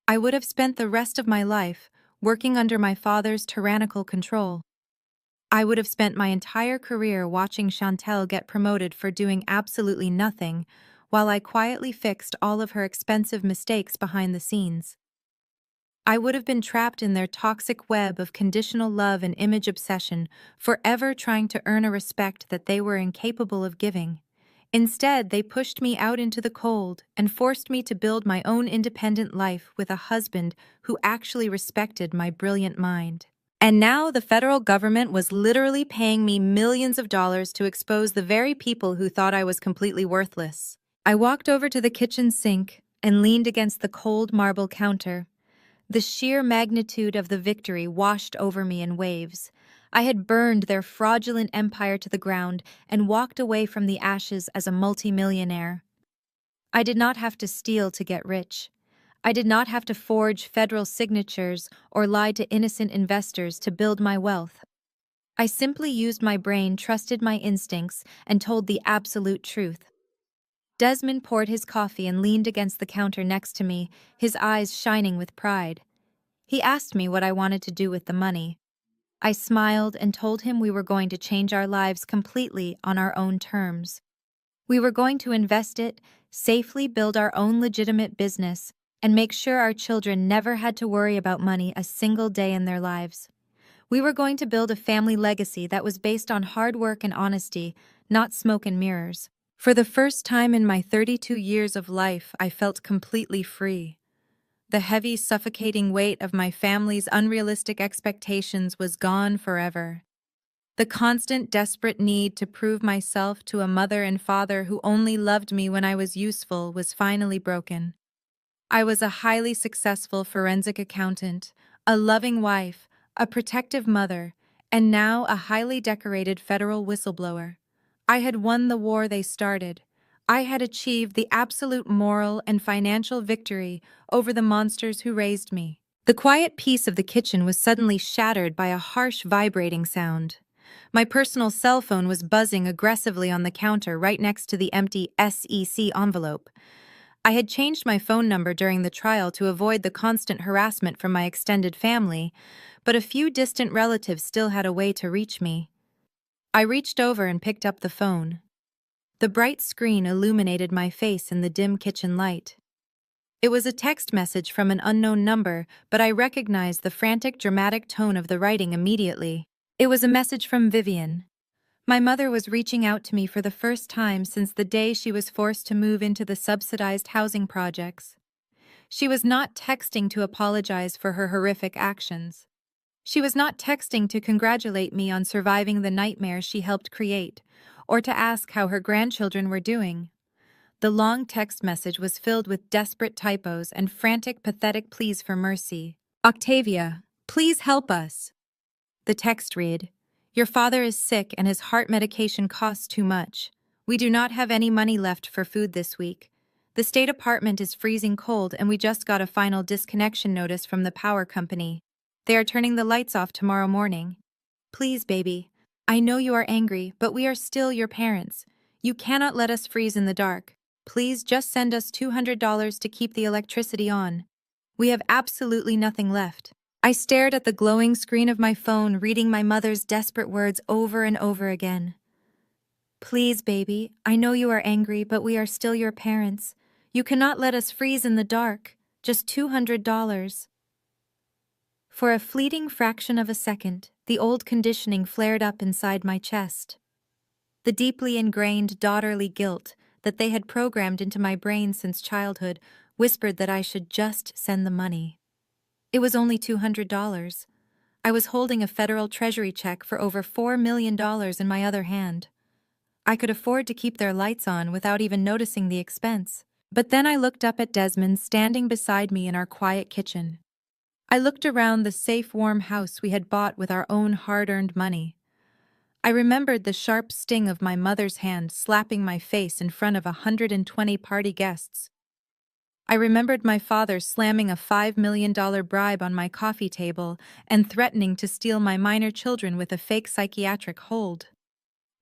I would have spent the rest of my life working under my father's tyrannical control. I would have spent my entire career watching Chantel get promoted for doing absolutely nothing, while I quietly fixed all of her expensive mistakes behind the scenes. I would have been trapped in their toxic web of conditional love and image obsession, forever trying to earn a respect that they were incapable of giving. Instead, they pushed me out into the cold and forced me to build my own independent life with a husband who actually respected my brilliant mind. And now the federal government was literally paying me millions of dollars to expose the very people who thought I was completely worthless. I walked over to the kitchen sink and leaned against the cold marble counter. The sheer magnitude of the victory washed over me in waves. I had burned their fraudulent empire to the ground and walked away from the ashes as a multimillionaire. I did not have to steal to get rich. I did not have to forge federal signatures or lie to innocent investors to build my wealth. I simply used my brain, trusted my instincts, and told the absolute truth. Desmond poured his coffee and leaned against the counter next to me, his eyes shining with pride. He asked me what I wanted to do with the money. I smiled and told him we were going to change our lives completely on our own terms. We were going to invest it, safely build our own legitimate business, and make sure our children never had to worry about money a single day in their lives. We were going to build a family legacy that was based on hard work and honesty, not smoke and mirrors. For the first time in my 32 years of life, I felt completely free. The heavy, suffocating weight of my family's unrealistic expectations was gone forever. The constant, desperate need to prove myself to a mother and father who only loved me when I was useful was finally broken. I was a highly successful forensic accountant, a loving wife, a protective mother, and now a highly decorated federal whistleblower. I had won the war they started. I had achieved the absolute moral and financial victory over the monsters who raised me. The quiet peace of the kitchen was suddenly shattered by a harsh vibrating sound. My personal cell phone was buzzing aggressively on the counter right next to the empty SEC envelope. I had changed my phone number during the trial to avoid the constant harassment from my extended family, but a few distant relatives still had a way to reach me. I reached over and picked up the phone. The bright screen illuminated my face in the dim kitchen light. It was a text message from an unknown number, but I recognized the frantic, dramatic tone of the writing immediately. It was a message from Vivian. My mother was reaching out to me for the first time since the day she was forced to move into the subsidized housing projects. She was not texting to apologize for her horrific actions. She was not texting to congratulate me on surviving the nightmare she helped create, or to ask how her grandchildren were doing. The long text message was filled with desperate typos and frantic, pathetic pleas for mercy. "Octavia, please help us." The text read, "Your father is sick and his heart medication costs too much. We do not have any money left for food this week. The state apartment is freezing cold and we just got a final disconnection notice from the power company. They are turning the lights off tomorrow morning. Please, baby. I know you are angry, but we are still your parents. You cannot let us freeze in the dark. Please just send us $200 to keep the electricity on. We have absolutely nothing left." I stared at the glowing screen of my phone, reading my mother's desperate words over and over again. "Please, baby, I know you are angry, but we are still your parents. You cannot let us freeze in the dark. Just $200. For a fleeting fraction of a second, the old conditioning flared up inside my chest. The deeply ingrained daughterly guilt that they had programmed into my brain since childhood whispered that I should just send the money. It was only $200. I was holding a federal treasury check for over $4 million in my other hand. I could afford to keep their lights on without even noticing the expense. But then I looked up at Desmond standing beside me in our quiet kitchen. I looked around the safe, warm house we had bought with our own hard-earned money. I remembered the sharp sting of my mother's hand slapping my face in front of 120 party guests. I remembered my father slamming a $5 million bribe on my coffee table and threatening to steal my minor children with a fake psychiatric hold.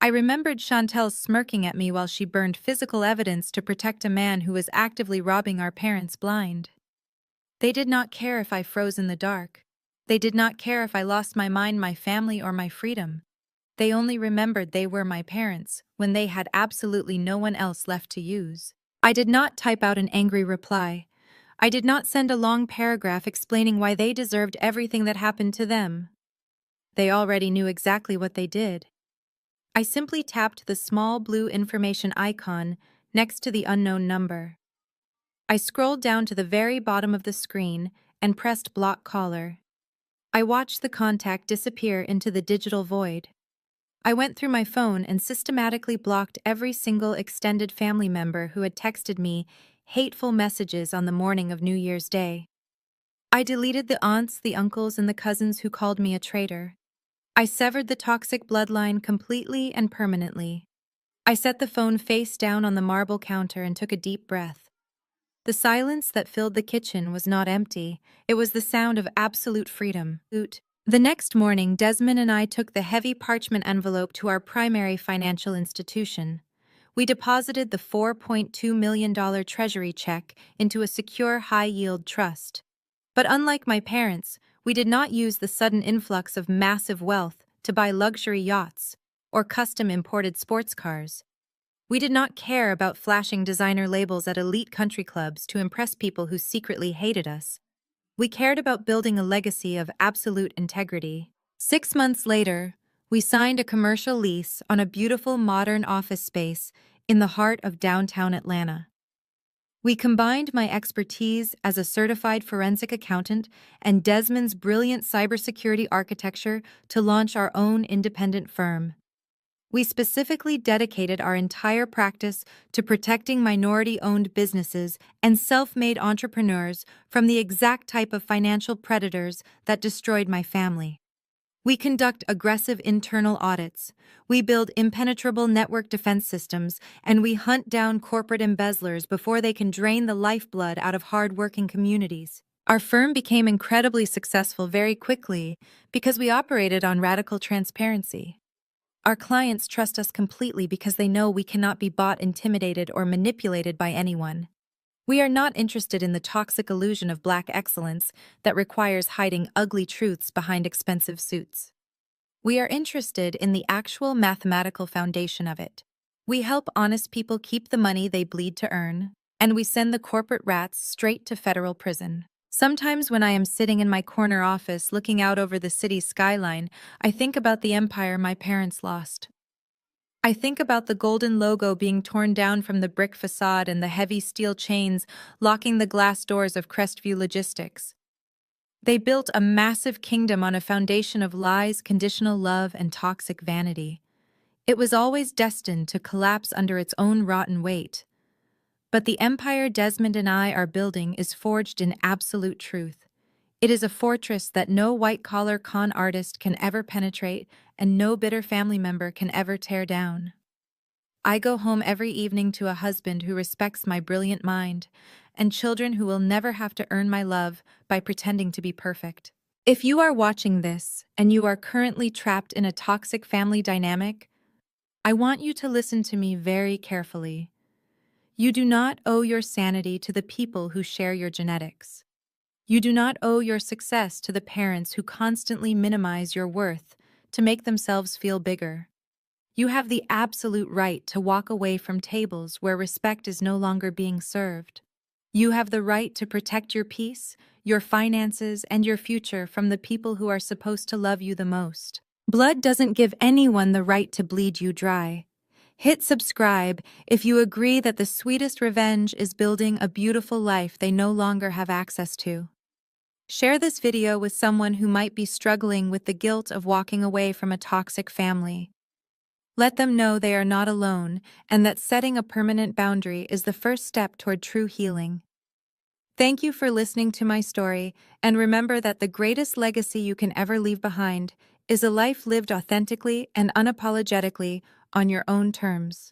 I remembered Chantel smirking at me while she burned physical evidence to protect a man who was actively robbing our parents blind. They did not care if I froze in the dark. They did not care if I lost my mind, my family, or my freedom. They only remembered they were my parents when they had absolutely no one else left to use. I did not type out an angry reply. I did not send a long paragraph explaining why they deserved everything that happened to them. They already knew exactly what they did. I simply tapped the small blue information icon next to the unknown number. I scrolled down to the very bottom of the screen and pressed block caller. I watched the contact disappear into the digital void. I went through my phone and systematically blocked every single extended family member who had texted me hateful messages on the morning of New Year's Day. I deleted the aunts, the uncles, and the cousins who called me a traitor. I severed the toxic bloodline completely and permanently. I set the phone face down on the marble counter and took a deep breath. The silence that filled the kitchen was not empty. It was the sound of absolute freedom. The next morning, Desmond and I took the heavy parchment envelope to our primary financial institution. We deposited the $4.2 million treasury check into a secure high-yield trust. But unlike my parents, we did not use the sudden influx of massive wealth to buy luxury yachts or custom-imported sports cars. We did not care about flashing designer labels at elite country clubs to impress people who secretly hated us. We cared about building a legacy of absolute integrity. 6 months later, we signed a commercial lease on a beautiful modern office space in the heart of downtown Atlanta. We combined my expertise as a certified forensic accountant and Desmond's brilliant cybersecurity architecture to launch our own independent firm. We specifically dedicated our entire practice to protecting minority-owned businesses and self-made entrepreneurs from the exact type of financial predators that destroyed my family. We conduct aggressive internal audits, we build impenetrable network defense systems, and we hunt down corporate embezzlers before they can drain the lifeblood out of hard-working communities. Our firm became incredibly successful very quickly because we operated on radical transparency. Our clients trust us completely because they know we cannot be bought, intimidated, or manipulated by anyone. We are not interested in the toxic illusion of black excellence that requires hiding ugly truths behind expensive suits. We are interested in the actual mathematical foundation of it. We help honest people keep the money they bleed to earn, and we send the corporate rats straight to federal prison. Sometimes when I am sitting in my corner office looking out over the city's skyline, I think about the empire my parents lost. I think about the golden logo being torn down from the brick facade and the heavy steel chains locking the glass doors of Crestview Logistics. They built a massive kingdom on a foundation of lies, conditional love, and toxic vanity. It was always destined to collapse under its own rotten weight. But the empire Desmond and I are building is forged in absolute truth. It is a fortress that no white-collar con artist can ever penetrate and no bitter family member can ever tear down. I go home every evening to a husband who respects my brilliant mind and children who will never have to earn my love by pretending to be perfect. If you are watching this and you are currently trapped in a toxic family dynamic, I want you to listen to me very carefully. You do not owe your sanity to the people who share your genetics. You do not owe your success to the parents who constantly minimize your worth to make themselves feel bigger. You have the absolute right to walk away from tables where respect is no longer being served. You have the right to protect your peace, your finances, and your future from the people who are supposed to love you the most. Blood doesn't give anyone the right to bleed you dry. Hit subscribe if you agree that the sweetest revenge is building a beautiful life they no longer have access to. Share this video with someone who might be struggling with the guilt of walking away from a toxic family. Let them know they are not alone and that setting a permanent boundary is the first step toward true healing. Thank you for listening to my story, and remember that the greatest legacy you can ever leave behind is a life lived authentically and unapologetically on your own terms.